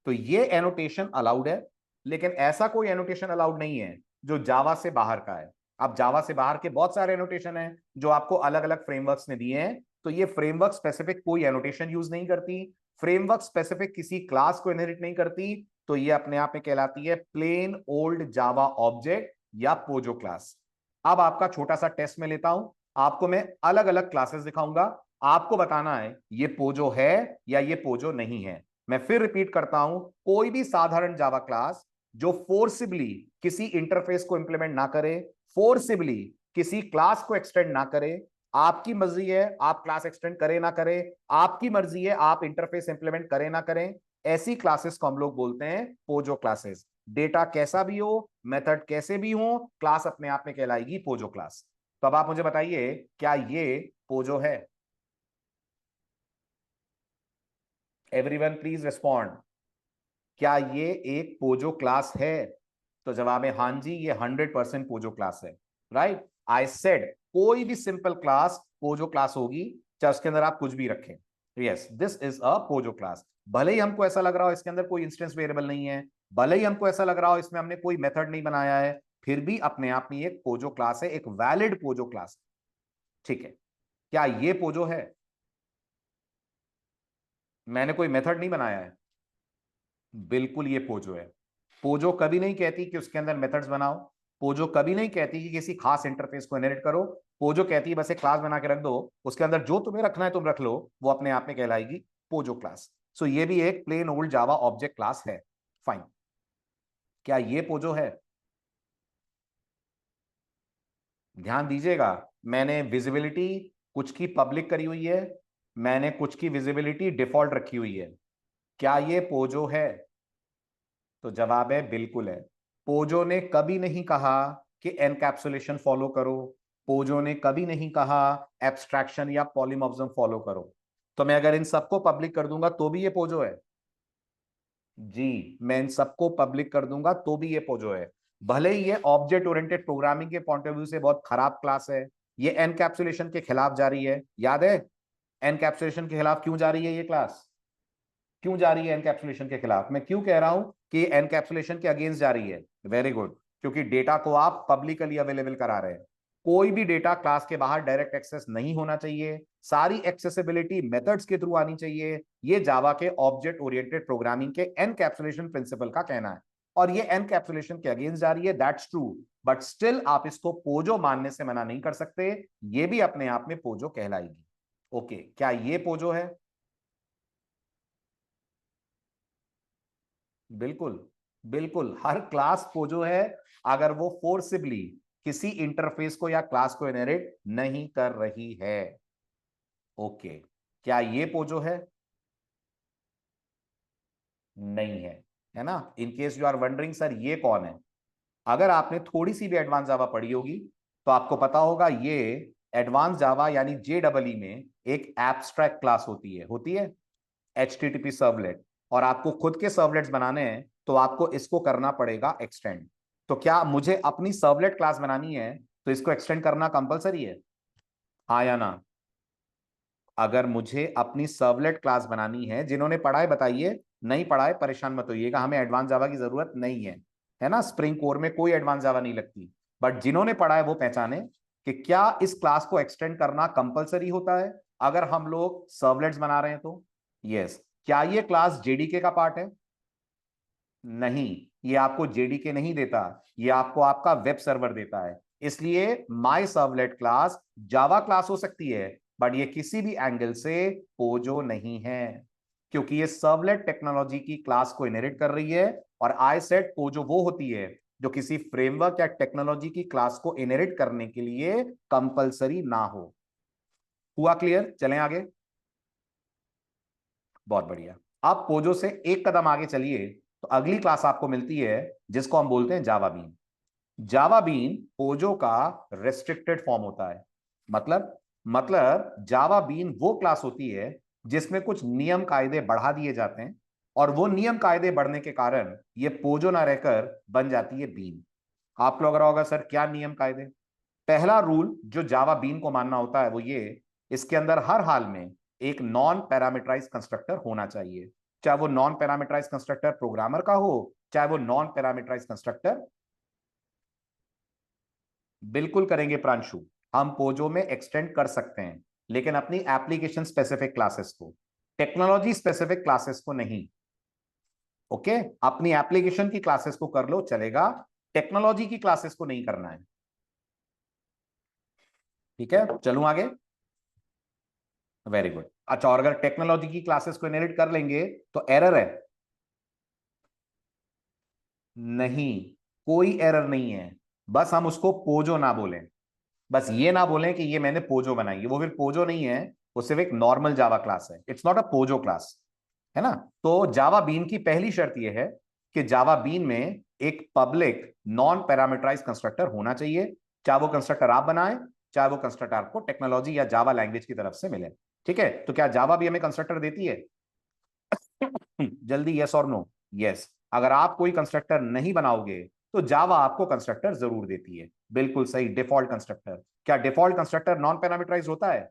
तो ये एनोटेशन अलाउड है, लेकिन ऐसा कोई एनोटेशन अलाउड नहीं है जो जावा से बाहर का है। अब जावा से बाहर के बहुत सारे एनोटेशन हैं जो आपको अलग अलग फ्रेमवर्क्स ने दिए हैं, तो ये फ्रेमवर्क स्पेसिफिक कोई एनोटेशन यूज नहीं करती, फ्रेमवर्क स्पेसिफिक किसी क्लास को इनहेरिट नहीं करती, तो ये अपने आप में कहलाती है प्लेन ओल्ड जावा ऑब्जेक्ट या पोजो क्लास। अब आपका छोटा सा टेस्ट में लेता हूं, आपको मैं अलग अलग क्लासेस दिखाऊंगा, आपको बताना है ये पोजो है या ये पोजो नहीं है। मैं फिर रिपीट करता हूं, कोई भी साधारण जावा क्लास जो फोर्सिबली किसी इंटरफेस को इंप्लीमेंट ना करे, फोर्सिबली किसी क्लास को एक्सटेंड ना करे, आपकी मर्जी है आप क्लास एक्सटेंड करें ना करें, आपकी मर्जी है आप इंटरफेस इंप्लीमेंट करें ना करें, ऐसी क्लासेस को हम लोग बोलते हैं पोजो क्लासेस। डेटा कैसा भी हो, मेथड कैसे भी हो, क्लास अपने आप में कहलाएगी पोजो क्लास। तो अब आप मुझे बताइए क्या ये पोजो है? एवरीवन प्लीज रिस्पॉन्ड, क्या ये एक पोजो क्लास है? तो जवाब है हाँ जी, ये 100% पोजो क्लास है। राइट, आई सेड कोई भी सिंपल क्लास पोजो क्लास होगी, चाहे उसके अंदर आप कुछ भी रखें। Yes, this is a Pozzo class. भले ही हमको ऐसा लग रहा हो इसके अंदर कोई इंस्टेंस वेरिएबल नहीं है, भले ही हमको ऐसा लग रहा हो इसमें हमने कोई मेथड नहीं बनाया है, फिर भी अपने आप में एक पोजो क्लास है, एक वैलिड पोजो क्लास। ठीक है, क्या ये पोजो है? मैंने कोई मेथड नहीं बनाया है, बिल्कुल ये पोजो है। पोजो कभी नहीं कहती कि उसके अंदर मेथड्स बनाओ, पोजो कभी नहीं कहती कि किसी खास इंटरफेस को इनहेरिट करो। पोजो कहती है बस एक क्लास बना के रख दो, उसके अंदर जो तुम्हें रखना है तुम रख लो, वो अपने आप में कहलाएगी पोजो क्लास। सो ये भी एक plain old Java object class है। फाइन, क्या ये पोजो है? ध्यान दीजिएगा, मैंने विजिबिलिटी कुछ की पब्लिक करी हुई है, मैंने कुछ की विजिबिलिटी डिफॉल्ट रखी हुई है। क्या ये पोजो है? तो जवाब है बिल्कुल है। पोजो ने कभी नहीं कहा कि एनकैप्सुलेशन फॉलो करो, पोजो ने कभी नहीं कहा एब्स्ट्रैक्शन या पॉलीमॉर्फिज्म फॉलो करो। तो मैं अगर इन सबको पब्लिक कर दूंगा तो भी ये पोजो है? जी, मैं इन सबको पब्लिक कर दूंगा तो भी ये पोजो है। भले ही ये ऑब्जेक्ट ओरिएंटेड प्रोग्रामिंग के पॉइंट ऑफ व्यू से बहुत खराब क्लास है, ये एनकैप्सुलेशन के खिलाफ जा रही है, याद है एनकैप्सुलेशन के खिलाफ क्यों जा रही है ये क्लास? क्यों जा रही है एनकैप्सुलेशन के खिलाफ? मैं क्यों कह रहा हूं कि एनकैप्सुलेशन के अगेंस्ट जा रही है? वेरी गुड, क्योंकि डेटा को आप पब्लिकली अवेलेबल करा रहे हैं। कोई भी डेटा क्लास के बाहर डायरेक्ट एक्सेस नहीं होना चाहिए, सारी एक्सेसिबिलिटी मेथड्स के थ्रू आनी चाहिए। ये जावा के ऑब्जेक्ट ओरिएंटेड प्रोग्रामिंग के एनकैप्सुलेशन प्रिंसिपल का कहना है, और ये एनकैप्सुलेशन के अगेंस्ट जा रही है, दैट्स ट्रू। बट स्टिल आप इसको पोजो मानने से मना नहीं कर सकते, ये भी अपने आप में पोजो कहलाएगी। ओके, क्या ये पोजो है? बिल्कुल, बिल्कुल हर क्लास को जो है, अगर वो फोर्सिबली किसी इंटरफेस को या क्लास को इनहेरिट नहीं कर रही है। ओके, क्या ये पोजो है? नहीं है, है ना? In case you are wondering sir ये कौन है, अगर आपने थोड़ी सी भी एडवांस जावा पढ़ी होगी तो आपको पता होगा ये एडवांस जावा यानी JEE में एक एब्स्ट्रैक्ट क्लास होती है HTTP सर्वलेट, और आपको खुद के सर्वलेट्स बनाने हैं तो आपको इसको करना पड़ेगा एक्सटेंड। तो क्या मुझे अपनी सर्वलेट क्लास बनानी है तो इसको एक्सटेंड करना कंपलसरी है? हाँ या ना? अगर मुझे अपनी सर्वलेट क्लास बनानी है, जिन्होंने पढ़ा है बताइए, नहीं पढ़ा है परेशान मत होइएगा, हमें एडवांस जावा की जरूरत नहीं है ना? स्प्रिंग कोर में कोई एडवांस जावा नहीं लगती। बट जिन्होंने पढ़ा है वो पहचाने कि क्या इस क्लास को एक्सटेंड करना कंपलसरी होता है अगर हम लोग सर्वलेट्स बना रहे हैं तो? यस। क्या ये क्लास JDK का पार्ट है? नहीं, ये आपको JDK नहीं देता, ये आपको आपका वेब सर्वर देता है। इसलिए माई सर्वलेट क्लास जावा क्लास हो सकती है, बट ये किसी भी एंगल से पोजो नहीं है, क्योंकि ये सर्वलेट टेक्नोलॉजी की क्लास को इनहेरिट कर रही है। और आई सेट पोजो वो होती है जो किसी फ्रेमवर्क या टेक्नोलॉजी की क्लास को इनहेरिट करने के लिए कंपलसरी ना हो। हुआ क्लियर? चलें आगे। बहुत बढ़िया। आप पोजो से एक कदम आगे चलिए तो अगली क्लास आपको मिलती है जिसको हम बोलते हैं जावा बीन। जावा बीन पोजो का रेस्ट्रिक्टेड फॉर्म होता है। मतलब जावा बीन वो क्लास होती है जिसमें कुछ नियम कायदे बढ़ा दिए जाते हैं, और वो नियम कायदे बढ़ने के कारण ये पोजो ना रहकर बन जाती है बीन। आपको लग रहा होगा सर क्या नियम कायदे? पहला रूल जो जावा बीन को मानना होता है वो ये, इसके अंदर हर हाल में एक नॉन पैरामीटराइज कंस्ट्रक्टर होना चाहिए, चाहे वो नॉन पैरामीटराइज कंस्ट्रक्टर प्रोग्रामर का हो, चाहे वो नॉन पैरामीटराइज कंस्ट्रक्टर। बिल्कुल करेंगे प्रांशु, हम पोजो में एक्सटेंड कर सकते हैं, लेकिन अपनी एप्लीकेशन स्पेसिफिक क्लासेस को, टेक्नोलॉजी स्पेसिफिक क्लासेस को नहीं। ओके, अपनी एप्लीकेशन की क्लासेस को कर लो चलेगा, टेक्नोलॉजी की क्लासेस को नहीं करना है। ठीक है, चलूं आगे। Very good. अच्छा, और अगर टेक्नोलॉजी की क्लासेस को इनहेरिट कर लेंगे तो एरर है? नहीं, कोई एरर नहीं है। बस हम उसको पोजो ना बोलें, बस ये ना बोलें कि ये मैंने पोजो बनाई है, वो फिर पोजो नहीं है, वो सिर्फ एक नॉर्मल जावा क्लास है, it's not a Pozzo class, है ना। तो जावा बीन की पहली शर्त यह है कि जावा बीन में एक पब्लिक नॉन पैरामीटराइज कंस्ट्रक्टर होना चाहिए, चाहे वो कंस्ट्रक्टर आप बनाएं, चाहे वो कंस्ट्रक्टर आपको टेक्नोलॉजी या जावा लैंग्वेज की तरफ से मिले। ठीक है, तो क्या जावा भी हमें कंस्ट्रक्टर देती है? जल्दी यस और नो। यस, अगर आप कोई कंस्ट्रक्टर नहीं बनाओगे तो जावा आपको कंस्ट्रक्टर जरूर देती है। बिल्कुल सही, डिफॉल्ट कंस्ट्रक्टर। क्या डिफॉल्ट कंस्ट्रक्टर नॉन पैरामीटराइज होता है?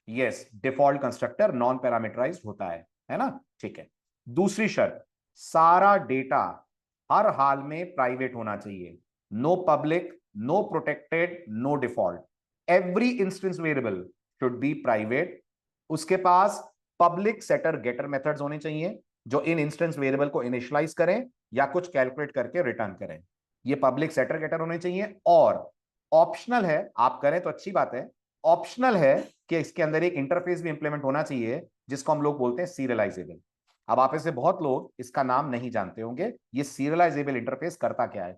Yes, default constructor non parameterize होता है ना। ठीक है, दूसरी शर्त, सारा डेटा हर हाल में प्राइवेट होना चाहिए। No public, no protected, no default, every instance variable should be private. उसके पास पब्लिक सेटर गेटर मेथड्स होने चाहिए जो इन इंस्टेंस वेरिएबल को इनिशियलाइज करें या कुछ कैलकुलेट करके रिटर्न करें। ये पब्लिक सेटर गेटर होने चाहिए। और ऑप्शनल है, आप करें तो अच्छी बात है, ऑप्शनल है कि इसके अंदर एक इंटरफेस भी इंप्लीमेंट होना चाहिए जिसको हम लोग बोलते हैं सीरियलाइजेबल। अब आप में से बहुत लोग इसका नाम नहीं जानते होंगे, ये सीरियलाइजेबल इंटरफेस करता क्या है।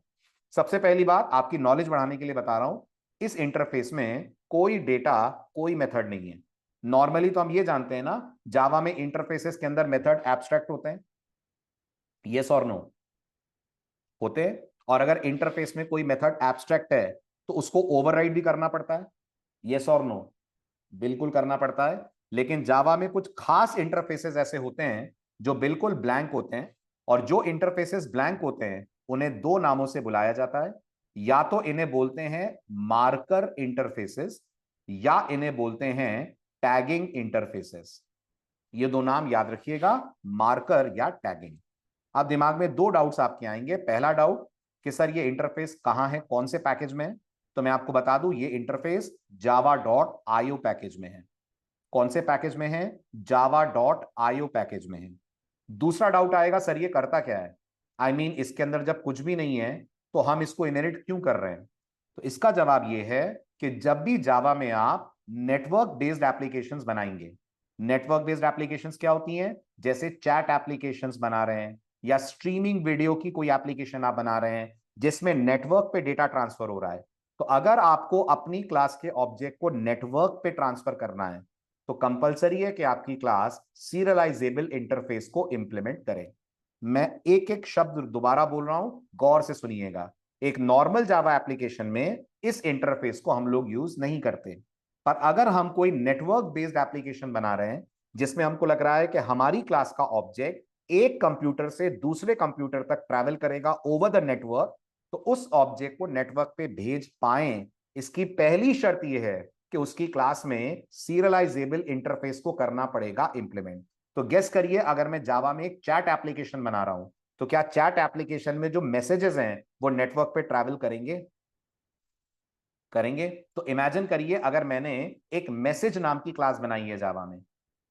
सबसे पहली बात, आपकी नॉलेज बढ़ाने के लिए बता रहा हूं, इस इंटरफेस में कोई डेटा, कोई मेथड नहीं है। नॉर्मली तो हम ये जानते हैं ना, जावा में इंटरफेसेस के अंदर मेथड एब्स्ट्रैक्ट होते हैं, यस और नो, होते हैं। और अगर इंटरफेस में कोई मेथड एब्स्ट्रैक्ट है तो उसको ओवरराइड भी करना पड़ता है, यस और नो, बिल्कुल करना पड़ता है। लेकिन जावा में कुछ खास इंटरफेसेस ऐसे होते हैं जो बिल्कुल ब्लैंक होते हैं, और जो इंटरफेसेस ब्लैंक होते हैं उन्हें दो नामों से बुलाया जाता है। या तो इन्हें बोलते हैं मार्कर इंटरफेसेस, या इन्हें बोलते हैं टैगिंग इंटरफेसेस। ये दो नाम याद रखिएगा, मार्कर या टैगिंग। अब दिमाग में दो डाउट्स आपके आएंगे। पहला डाउट कि सर ये इंटरफेस कहां है, कौन से पैकेज में है? तो मैं आपको बता दूं, ये इंटरफेस java.io पैकेज में है। कौन से पैकेज में है? java.io पैकेज में है। दूसरा डाउट आएगा, सर ये करता क्या है? आई मीन इसके अंदर जब कुछ भी नहीं है तो हम इसको इनहेरिट क्यों कर रहे हैं? तो इसका जवाब ये है कि जब भी जावा में आप नेटवर्क बेस्ड एप्लीकेशंस बनाएंगे, नेटवर्क बेस्ड एप्लीकेशंस क्या होती हैं? जैसे चैट एप्लीकेशंस बना रहे हैं, या स्ट्रीमिंग वीडियो की कोई एप्लीकेशन आप बना रहे हैं जिसमें नेटवर्क पे डेटा ट्रांसफर हो रहा है, तो अगर आपको अपनी क्लास के ऑब्जेक्ट को नेटवर्क पे ट्रांसफर करना है तो कंपलसरी है कि आपकी क्लास सीरियलाइजेबल इंटरफेस को इंप्लीमेंट करे। मैं एक एक शब्द दोबारा बोल रहा हूं, गौर से सुनिएगा। एक नॉर्मल जावा एप्लीकेशन में इस इंटरफेस को हम लोग यूज नहीं करते, पर अगर हम कोई नेटवर्क बेस्ड एप्लीकेशन बना रहे हैं जिसमें हमको लग रहा है कि हमारी क्लास का ऑब्जेक्ट एक कंप्यूटर से दूसरे कंप्यूटर तक ट्रैवल करेगा ओवर द नेटवर्क, तो उस ऑब्जेक्ट को नेटवर्क पे भेज पाए, इसकी पहली शर्त यह है कि उसकी क्लास में सीरियलाइजेबल इंटरफेस को करना पड़ेगा इंप्लीमेंट। तो गेस करिए, अगर मैं जावा में एक चैट एप्लीकेशन बना रहा हूं तो क्या चैट एप्लीकेशन में जो मैसेजेस हैं वो नेटवर्क पे ट्रैवल करेंगे? करेंगे। तो इमेजिन करिए, अगर मैंने एक मैसेज नाम की क्लास बनाई है जावा में,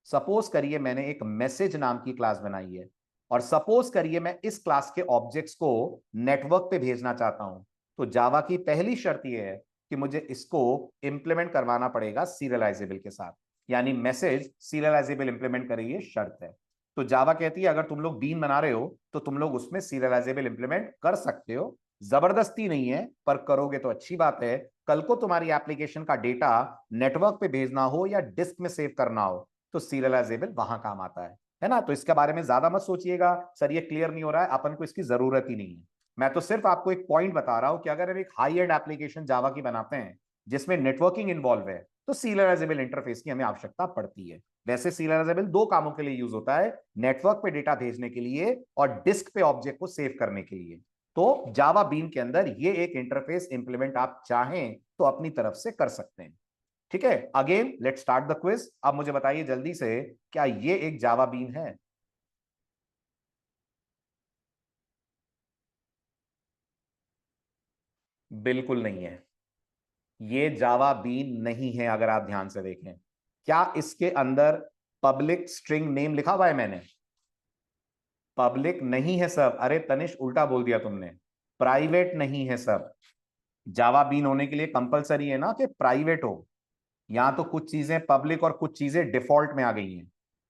सपोज करिए मैंने एक मैसेज नाम की क्लास बनाई है, और सपोज करिए मैं इस क्लास के ऑब्जेक्ट्स को नेटवर्क पे भेजना चाहता हूं, तो जावा की पहली शर्त यह है कि मुझे इसको इंप्लीमेंट करवाना पड़ेगा सीरियलाइजेबल के साथ, यानी मैसेज सीरियलाइजेबल इंप्लीमेंट करिए, शर्त है। तो जावा कहती है अगर तुम लोग बीन बना रहे हो तो तुम लोग उसमें सीरियलाइजेबल इंप्लीमेंट कर सकते हो, जबरदस्ती नहीं है, पर करोगे तो अच्छी बात है। कल को तुम्हारी एप्लीकेशन का डेटा नेटवर्क पे भेजना हो या डिस्क में सेव करना हो तो सीरियलाइजेबल वहां काम आता है ना। तो इसके बारे में ज्यादा मत सोचिएगा, सर ये क्लियर नहीं हो रहा है, अपन को इसकी जरूरत ही नहीं है। मैं तो सिर्फ आपको एक पॉइंट बता रहा हूं कि अगर हम एक हाई एंड एप्लीकेशन जावा की बनाते हैं जिसमें नेटवर्किंग इन्वॉल्व है तो सीरियलाइजेबल इंटरफेस की हमें आवश्यकता पड़ती है। वैसे सीरियलाइजेबल दो कामों के लिए यूज होता है, नेटवर्क पे डेटा भेजने के लिए और डिस्क पे ऑब्जेक्ट को सेव करने के लिए। तो जावा बीन के अंदर ये एक इंटरफेस इंप्लीमेंट आप चाहें तो अपनी तरफ से कर सकते हैं। ठीक है, again let start the quiz. अब मुझे बताइए जल्दी से, क्या ये एक जावा बीन है? बिल्कुल नहीं है, ये जावा बीन नहीं है। अगर आप ध्यान से देखें, क्या इसके अंदर पब्लिक स्ट्रिंग नेम लिखा हुआ है? मैंने पब्लिक नहीं है सब। अरे तनिष, उल्टा बोल दिया तुमने, प्राइवेट नहीं है सब। जावा बीन होने के लिए कंपलसरी है ना कि प्राइवेट हो। यहां तो कुछ चीजें पब्लिक और कुछ चीजें डिफॉल्ट में आ गई हैं,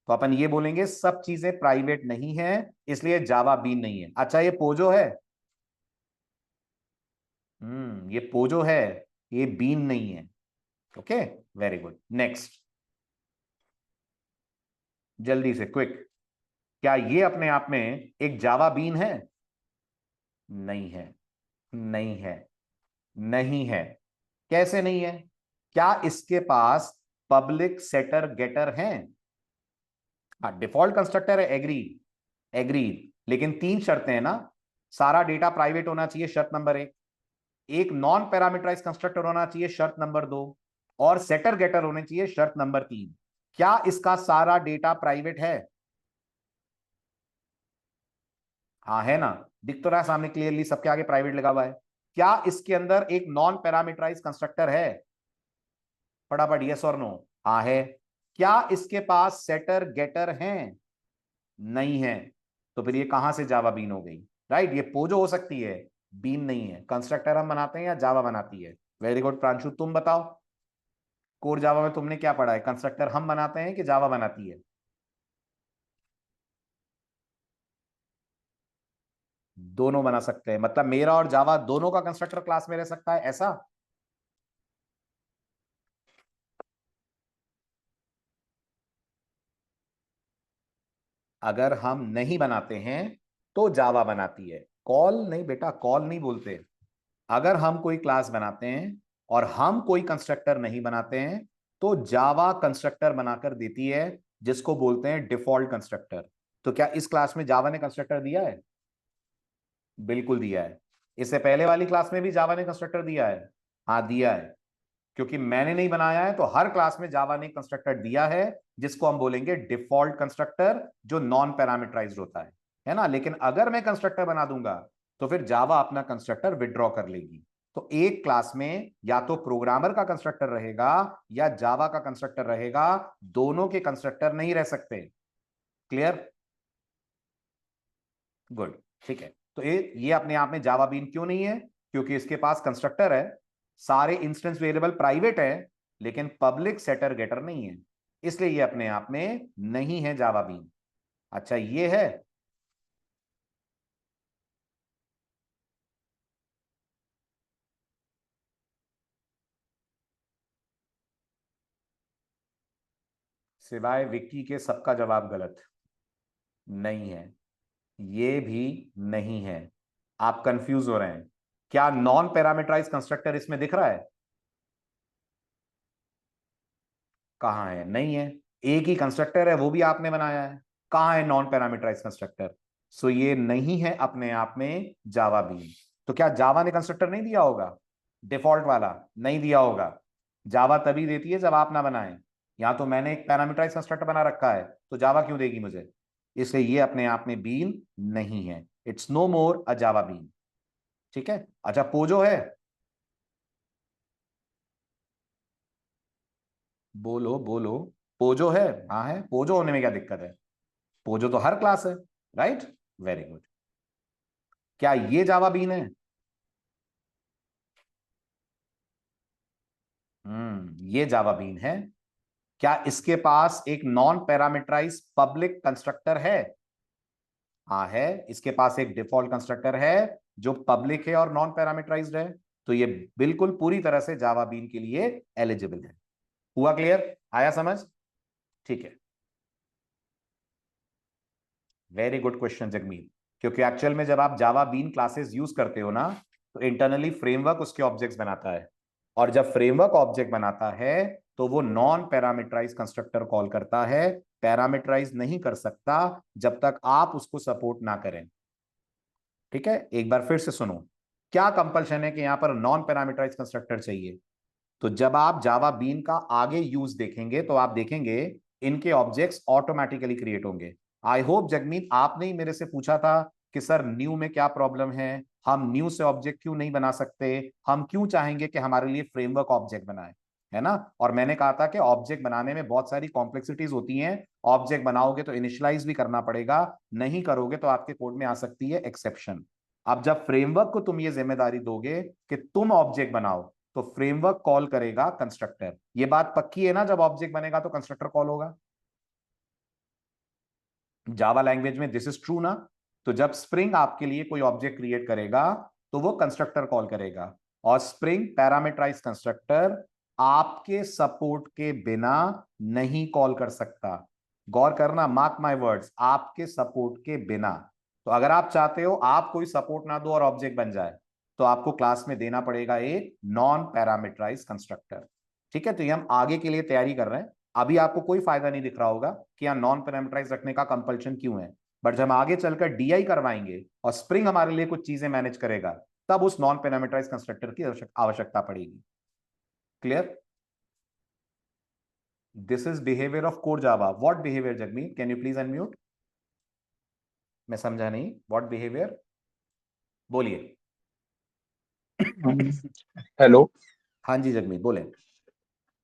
तो अपन ये बोलेंगे सब चीजें प्राइवेट नहीं है, इसलिए जावा बीन नहीं है। अच्छा, ये पोजो है? ये पोजो है, ये बीन नहीं है। Okay, very good. नेक्स्ट, जल्दी से क्विक, क्या ये अपने आप में एक जावा बीन है? नहीं है, नहीं है, नहीं है। कैसे नहीं है? क्या इसके पास पब्लिक सेटर गेटर हैं? हाँ, डिफॉल्ट कंस्ट्रक्टर है, एग्री, एग्री, लेकिन तीन शर्तें हैं ना। सारा डेटा प्राइवेट होना चाहिए, शर्त नंबर एक नॉन पैरामीटराइज कंस्ट्रक्टर होना चाहिए, शर्त नंबर दो, और सेटर गेटर होने चाहिए, शर्त नंबर तीन। क्या इसका सारा डेटा प्राइवेट है? हाँ है ना, दिख तो रहा है सामने क्लियरली, सबके आगे प्राइवेट लगा हुआ है। क्या इसके अंदर एक नॉन पैरामीटराइज कंस्ट्रक्टर है? फटाफट यस और नो। हाँ है। क्या इसके पास सेटर गेटर हैं? नहीं है। तो फिर ये कहां से जावा बीन हो गई? राइट, ये पोजो हो सकती है, बीन नहीं है। कंस्ट्रक्टर हम बनाते हैं या जावा बनाती है? वेरी गुड प्रांशु, तुम बताओ, कोर जावा में तुमने क्या पढ़ा है, कंस्ट्रक्टर हम बनाते हैं कि जावा बनाती है? दोनों बना सकते हैं, मतलब मेरा और जावा दोनों का कंस्ट्रक्टर क्लास में रह सकता है, ऐसा? अगर हम नहीं बनाते हैं तो जावा बनाती है। कॉल नहीं बेटा, कॉल नहीं बोलते। अगर हम कोई क्लास बनाते हैं और हम कोई कंस्ट्रक्टर नहीं बनाते हैं तो जावा कंस्ट्रक्टर बनाकर देती है, जिसको बोलते हैं डिफॉल्ट कंस्ट्रक्टर। तो क्या इस क्लास में जावा ने कंस्ट्रक्टर दिया है? बिल्कुल दिया है। इससे पहले वाली क्लास में भी जावा ने कंस्ट्रक्टर दिया है। हाँ दिया है, क्योंकि मैंने नहीं बनाया है, तो हर क्लास में जावा ने कंस्ट्रक्टर दिया है, जिसको हम बोलेंगे डिफॉल्ट कंस्ट्रक्टर, जो नॉन पैरामीटराइज्ड होता है ना। लेकिन अगर मैं कंस्ट्रक्टर बना दूंगा तो फिर जावा अपना कंस्ट्रक्टर विड्रॉ कर लेगी। तो एक क्लास में या तो प्रोग्रामर का कंस्ट्रक्टर रहेगा या जावा का कंस्ट्रक्टर रहेगा, दोनों के कंस्ट्रक्टर नहीं रह सकते। क्लियर? गुड, ठीक है। तो ये अपने आप में जावा बीन क्यों नहीं है? क्योंकि इसके पास कंस्ट्रक्टर है, सारे इंस्टेंस वेरिएबल प्राइवेट है, लेकिन पब्लिक सेटर गेटर नहीं है, इसलिए ये अपने आप में नहीं है जावा बीन। अच्छा ये है। सिवाय विक्की के सबका जवाब गलत। नहीं है, ये भी नहीं है। आप कंफ्यूज हो रहे हैं। क्या नॉन पैरामीटराइज कंस्ट्रक्टर इसमें दिख रहा है? कहाँ है? नहीं है। एक ही कंस्ट्रक्टर है, वो भी आपने बनाया है। कहाँ है नॉन पैरामीटराइज कंस्ट्रक्टर? सो ये नहीं है अपने आप में जावा बीन। तो क्या जावा ने कंस्ट्रक्टर नहीं दिया होगा? डिफॉल्ट वाला नहीं दिया होगा। जावा तभी देती है जब आप ना बनाएं। या तो मैंने एक पैरामीटराइज कंस्ट्रक्टर बना रखा है, तो जावा क्यों देगी मुझे? इसलिए ये अपने आप में बीन नहीं है। It's no more a Java bean. ठीक है। अच्छा पोजो है? बोलो बोलो। पोजो है? हाँ है। पोजो होने में क्या दिक्कत है? पोजो तो हर क्लास है। Right, very good. क्या ये जावा बीन है? ये जावा बीन है। क्या इसके पास एक नॉन पैरामीटराइज पब्लिक कंस्ट्रक्टर है? हाँ है। इसके पास एक डिफॉल्ट कंस्ट्रक्टर है जो पब्लिक है और नॉन पैरामीटराइज्ड है। तो ये बिल्कुल पूरी तरह से जावा बीन के लिए एलिजिबल है। हुआ क्लियर? आया समझ? ठीक है, वेरी गुड क्वेश्चन जगमीत। क्योंकि एक्चुअल में जब आप जावा बीन क्लासेस यूज करते हो ना, तो इंटरनली फ्रेमवर्क उसके ऑब्जेक्ट्स बनाता है, और जब फ्रेमवर्क ऑब्जेक्ट बनाता है तो वो नॉन पैरामीटराइज कंस्ट्रक्टर कॉल करता है। पैरामीटराइज नहीं कर सकता जब तक आप उसको सपोर्ट ना करें। ठीक है, एक बार फिर से सुनो। क्या कंपल्शन है कि यहां पर नॉन पैरामीटराइज कंस्ट्रक्टर चाहिए? तो जब आप जावा बीन का आगे यूज देखेंगे तो आप देखेंगे इनके ऑब्जेक्ट्स ऑटोमेटिकली क्रिएट होंगे। आई होप जगमीत आपने ही मेरे से पूछा था कि सर न्यू में क्या प्रॉब्लम है, हम न्यू से ऑब्जेक्ट क्यों नहीं बना सकते, हम क्यों चाहेंगे कि हमारे लिए फ्रेमवर्क ऑब्जेक्ट बनाए, है ना। और मैंने कहा था कि ऑब्जेक्ट बनाने में बहुत सारी कॉम्प्लेक्सिटीज होती हैं। ऑब्जेक्ट बनाओगे तो इनिशियलाइज भी करना पड़ेगा, नहीं करोगे तो आपके कोड में आ सकती है एक्सेप्शन। अब जब फ्रेमवर्क को तुम ये जिम्मेदारी दोगे कि तुम ऑब्जेक्ट बनाओ, तो फ्रेमवर्क कॉल करेगा कंस्ट्रक्टर। ये बात पक्की है ना, जब ऑब्जेक्ट बनेगा तो कंस्ट्रक्टर कॉल होगा। जावा लैंग्वेज में दिस इज ट्रू ना। तो जब स्प्रिंग आपके लिए कोई ऑब्जेक्ट क्रिएट करेगा तो वो कंस्ट्रक्टर कॉल करेगा। और स्प्रिंग पैरामीटराइज कंस्ट्रक्टर आपके सपोर्ट के बिना नहीं कॉल कर सकता। गौर करना, मार्क माय वर्ड्स, आपके सपोर्ट के बिना। तो अगर आप चाहते हो आप कोई सपोर्ट ना दो और ऑब्जेक्ट बन जाए, तो आपको क्लास में देना पड़ेगा एक नॉन पैरामीटराइज कंस्ट्रक्टर। ठीक है, तो ये हम आगे के लिए तैयारी कर रहे हैं। अभी आपको कोई फायदा नहीं दिख रहा होगा कि यहां नॉन पैरामीटराइज रखने का कंपल्शन क्यों है, बट जब हम आगे चलकर डीआई करवाएंगे और स्प्रिंग हमारे लिए कुछ चीजें मैनेज करेगा, तब उस नॉन पैरामीटराइज कंस्ट्रक्टर की आवश्यकता पड़ेगी। Clear? This is behaviour of core Java. What behaviour Jagmeet, can you please unmute? मैं समझा नहीं, व्हाट बिहेवियर, बोलिए। हेलो। हाँ जी जगमीत बोले।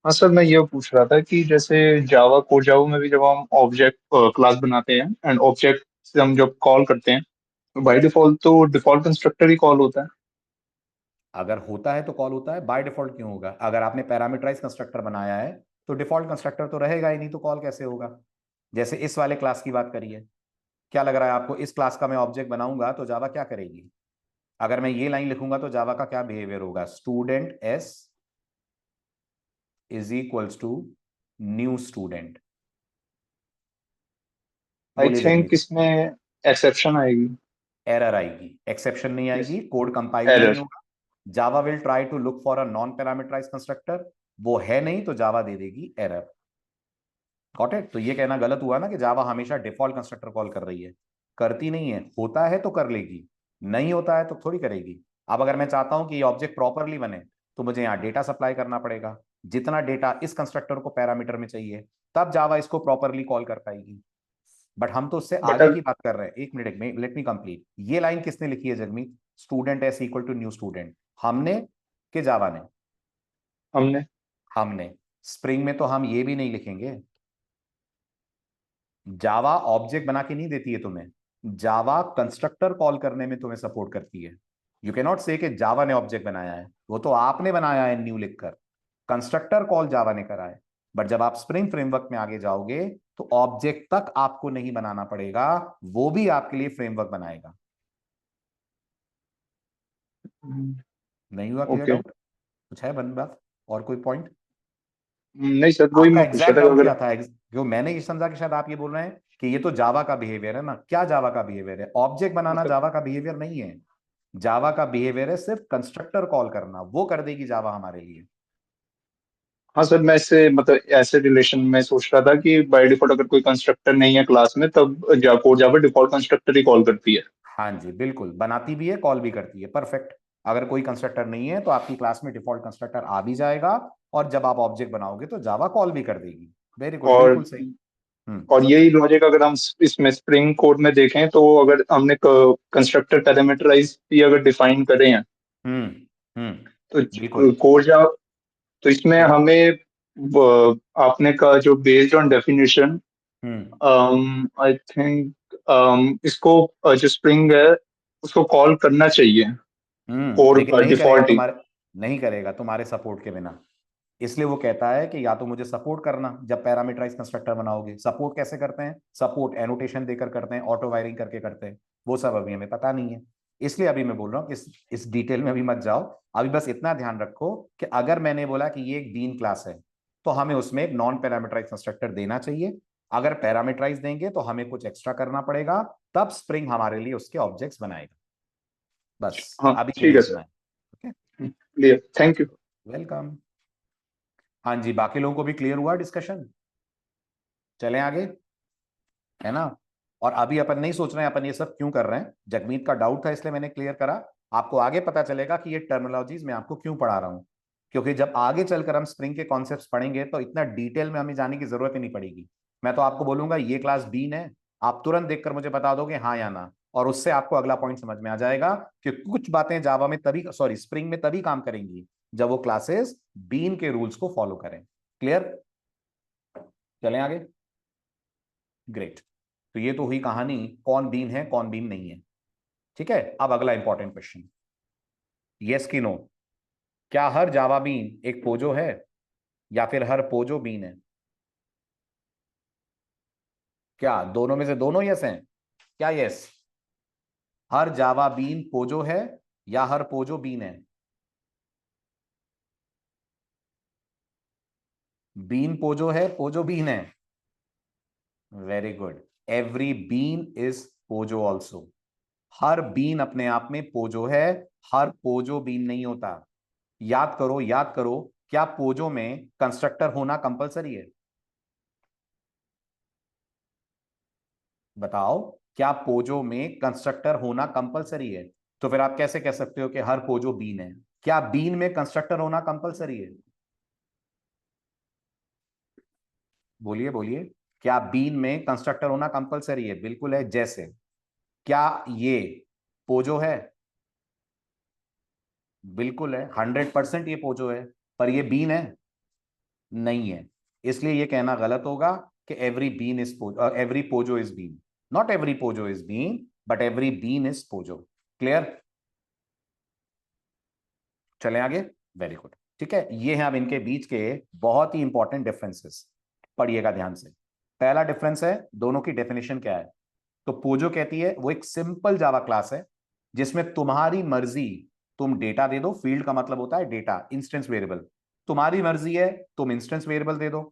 हाँ सर, मैं ये पूछ रहा था कि जैसे जावा कोर जावा में भी जब हम ऑब्जेक्ट क्लास बनाते हैं एंड ऑब्जेक्ट से हम जब कॉल करते हैं तो बाय डिफॉल्ट तो डिफॉल्ट कंस्ट्रक्टर ही कॉल होता है। अगर होता है तो कॉल होता है, बाय डिफॉल्ट क्यों होगा? अगर आपने पैरामीटराइज कंस्ट्रक्टर बनाया है तो डिफॉल्ट कंस्ट्रक्टर तो रहेगा ही नहीं, तो कॉल कैसे होगा? जैसे इस वाले क्लास की बात करिए, क्या लग रहा है आपको इस क्लास का मैं ऑब्जेक्ट बनाऊंगा तो जावा क्या करेगी? अगर मैं ये लाइन लिखूंगा तो जावा का क्या बिहेवियर होगा? Student S is equals to new student. I बोलिए थिंक जगमीत। इसमें एक्सेप्शन आएगी। एरर आएगी, एक्सेप्शन नहीं यस। आएगी, कोड कंपाइल ही नहीं एरर। होगा। Java will try to look for a non parameterise constructor, वो है नहीं तो जावा दे देगी एरर। Got it? तो ये कहना गलत हुआ ना कि जावा हमेशा डिफॉल्ट कंस्ट्रक्टर कॉल कर रही है। करती नहीं है, होता है तो कर लेगी, नहीं होता है तो थोड़ी करेगी। अब अगर मैं चाहता हूं कि ये ऑब्जेक्ट प्रॉपरली बने, तो मुझे यहाँ डेटा सप्लाई करना पड़ेगा, जितना डेटा इस कंस्ट्रक्टर को पैरामीटर में चाहिए, तब जावा इसको प्रॉपरली कॉल कर पाएगी। बट हम तो उससे बट आगे की बात कर रहे हैं। एक मिनट में, लेट मी कंप्लीट। ये लाइन किसने लिखी है Jagmeet? Student S equal to new student, हमने कि जावा ने? हमने। हमने। स्प्रिंग में तो हम ये भी नहीं लिखेंगे। जावा ऑब्जेक्ट बना के नहीं देती है तुम्हें, जावा कंस्ट्रक्टर कॉल करने में तुम्हें सपोर्ट करती है। यू कैन नॉट से कि जावा ने ऑब्जेक्ट बनाया है, वो तो आपने बनाया है न्यू लिखकर। कंस्ट्रक्टर कॉल जावा ने करा है। बट जब आप स्प्रिंग फ्रेमवर्क में आगे जाओगे तो ऑब्जेक्ट तक आपको नहीं बनाना पड़ेगा, वो भी आपके लिए फ्रेमवर्क बनाएगा। नहीं हुआ क्लियर ओके। डाउट? कुछ है बन बात? और कोई पॉइंट? नहीं सर, वही आपका मैं पूछ एग्जैक्ट रहा था डाउट अगर। क्या था? जो मैंने ये समझा कि शायद आप ये बोल रहे हैं कि ये तो जावा का बिहेवियर है ना। क्या जावा का बिहेवियर है? ऑब्जेक्ट बनाना मतलब। जावा का बिहेवियर नहीं है। जावा का बिहेवियर है सिर्फ कंस्ट्रक्टर कॉल करना, वो कर देगी जावा हमारे लिए। हाँ सर, मैं इससे मतलब ऐसे रिलेशन में सोच रहा था कि बाय डिफॉल्ट अगर कोई कंस्ट्रक्टर नहीं है क्लास में तब कोर जावा डिफॉल्ट कंस्ट्रक्टर ही कॉल करती है। हाँ जी बिल्कुल, बनाती भी है, कॉल भी करती है, परफेक्ट। अगर कोई कंस्ट्रक्टर नहीं है तो आपकी क्लास में डिफॉल्ट कंस्ट्रक्टर आ भी जाएगा, और जब आप ऑब्जेक्ट बनाओगे तो जावा कॉल भी कर देगी। वेरी गुड, और बिल्कुल सही। हम्म। और यही लॉजिक अगर हम इसमें स्प्रिंग कोड में देखें तो अगर हमने कंस्ट्रक्टर पैरामीटराइज भी अगर डिफाइन करे हैं हम्म। हम्म। तो बिल्कुल। कोर जा तो इसमें हम्म। हमें आपने कहा जो based on definition, hmm. I think इसको जो स्प्रिंग है उसको कॉल करना चाहिए कोर लेकिन नहीं करेगा डिफॉल्ट ही। तुम्हारे, नहीं करेगा तुम्हारे सपोर्ट के बिना। इसलिए वो कहता है कि या तो मुझे सपोर्ट करना, जब पैरामीटराइज कंस्ट्रक्टर बनाओगे। सपोर्ट कैसे करते हैं? सपोर्ट एनोटेशन देकर करते हैं, ऑटो वायरिंग करके करते हैं, वो सब अभी हमें पता नहीं है। इसलिए अभी मैं बोल रहा हूँ कि इस डिटेल में अभी मत जाओ। अभी बस इतना ध्यान रखो कि अगर मैंने बोला कि ये एक बीन क्लास है, तो हमें उसमें एक नॉन पैरामीटराइज कंस्ट्रक्टर देना चाहिए। अगर पैरामीटराइज देंगे तो हमें कुछ एक्स्ट्रा करना पड़ेगा, तब स्प्रिंग हमारे लिए उसके ऑब्जेक्ट्स बनाएगा। बस हाँ अभी के ठीक लिए है इतना सर। है। Okay, clear, thank you. Welcome. हाँ जी, बाकी लोगों को भी क्लियर हुआ डिस्कशन? चलें आगे, है ना? और अभी अपन नहीं सोच रहे हैं अपन ये सब क्यों कर रहे हैं। जगमीत का डाउट था इसलिए मैंने क्लियर करा। आपको आगे पता चलेगा कि ये टर्मिनोलॉजीज मैं आपको क्यों पढ़ा रहा हूं, क्योंकि जब आगे चलकर हम स्प्रिंग के कॉन्सेप्ट्स पढ़ेंगे तो इतना डिटेल में हमें जाने की जरूरत ही नहीं पड़ेगी। मैं तो आपको बोलूंगा ये क्लास बीन है, आप तुरंत देखकर मुझे बता दोगे हाँ या ना, और उससे आपको अगला पॉइंट समझ में आ जाएगा कि कुछ बातें जावा में तभी, सॉरी स्प्रिंग में तभी काम करेंगी जब वो क्लासेस बीन के रूल्स को फॉलो करें। क्लियर? चलें आगे। ग्रेट। तो ये तो हुई कहानी कौन बीन है कौन बीन नहीं है। ठीक है, अब अगला इंपॉर्टेंट क्वेश्चन, यस की नो। क्या हर जावा बीन एक पोजो है, या फिर हर पोजो बीन है? क्या दोनों में से दोनों यस हैं? क्या यस? हर जावा बीन पोजो है या हर पोजो बीन है? बीन पोजो है, पोजो बीन है। Very good. Every bean is POJO also. हर बीन अपने आप में पोजो है, हर पोजो बीन नहीं होता। याद करो, याद करो, क्या पोजो में कंस्ट्रक्टर होना कंपलसरी है? बताओ, क्या पोजो में कंस्ट्रक्टर होना कंपलसरी है? तो फिर आप कैसे कह सकते हो कि हर पोजो बीन है? क्या बीन में कंस्ट्रक्टर होना कंपलसरी है? बोलिए बोलिए, क्या बीन में कंस्ट्रक्टर होना कंपलसरी है? बिल्कुल है। जैसे, क्या ये पोजो है? बिल्कुल है, 100% ये पोजो है। पर ये बीन है? नहीं है। इसलिए ये कहना गलत होगा कि every bean is every POJO is bean. Not every POJO is bean, but every bean is POJO. Clear? चलें आगे। Very good. ठीक है, ये हैं अब इनके बीच के बहुत ही इंपॉर्टेंट डिफरेंसेस। पढ़िएगा ध्यान से। पहला डिफरेंस है, दोनों की डेफिनेशन क्या है? तो पोजो कहती है वो एक सिंपल जावा क्लास है जिसमें तुम्हारी मर्जी तुम डेटा दे दो। फील्ड का मतलब होता है डेटा, इंस्टेंस वेरिएबल। तुम्हारी मर्जी है तुम इंस्टेंस वेरिएबल दे दो,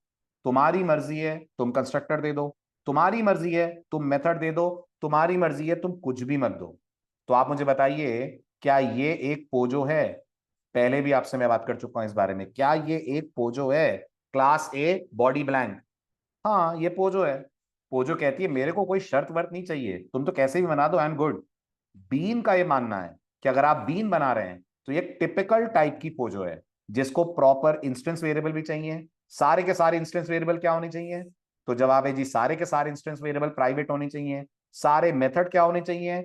तुम्हारी मर्जी है तुम कंस्ट्रक्टर दे दो, तुम्हारी मर्जी है तुम मेथड दे दो, तुम्हारी मर्जी है तुम कुछ भी मत दो। तो आप मुझे बताइए, क्या ये एक पोजो है? पहले भी आपसे मैं बात कर चुका हूं इस बारे में। क्या ये एक पोजो है? क्लास ए बॉडी ब्लैंक, हाँ ये पोजो है। पोजो कहती है मेरे को कोई शर्त वर्त नहीं चाहिए, तुम तो कैसे भी बना दो, आई एम गुड। बीन का ये मानना है कि अगर आप बीन बना रहे हैं तो ये टिपिकल टाइप की पोजो है जिसको प्रॉपर इंस्टेंस वेरिएबल भी चाहिए। सारे के सारे इंस्टेंस वेरिएबल क्या होने चाहिए? तो जवाब है जी, सारे के सारे इंस्टेंस वेरिएबल प्राइवेट होने चाहिए। सारे मेथड क्या होने चाहिए?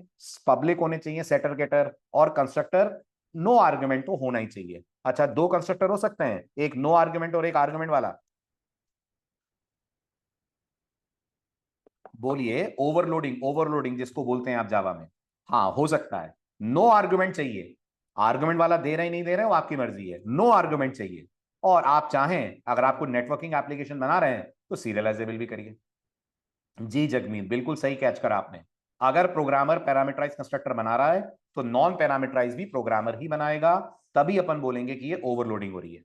पब्लिक होने चाहिए, सेटर गेटर और कंस्ट्रक्टर नो आर्ग्यूमेंट तो होना ही चाहिए। अच्छा, दो कंस्ट्रक्टर हो सकते हैं, एक नो आर्ग्यूमेंट और एक आर्ग्यूमेंट वाला? बोलिए। ओवरलोडिंग, ओवरलोडिंग जिसको बोलते हैं आप जावा में। हाँ हो सकता है। नो आर्गुमेंट चाहिए, आर्गुमेंट वाला दे रहे नहीं दे रहे वो आपकी मर्जी है, नो आर्गुमेंट चाहिए। और आप चाहें, अगर आपको नेटवर्किंग एप्लीकेशन बना रहे हैं तो सीरियलाइजेबल भी करिए। जी जगमीत, बिल्कुल सही कैच करा आपने। अगर प्रोग्रामर पैरामीटराइज कंस्ट्रक्टर बना रहा है तो नॉन पैरामीटराइज भी प्रोग्रामर ही बनाएगा, तभी अपन बोलेंगे कि ये ओवरलोडिंग हो रही है।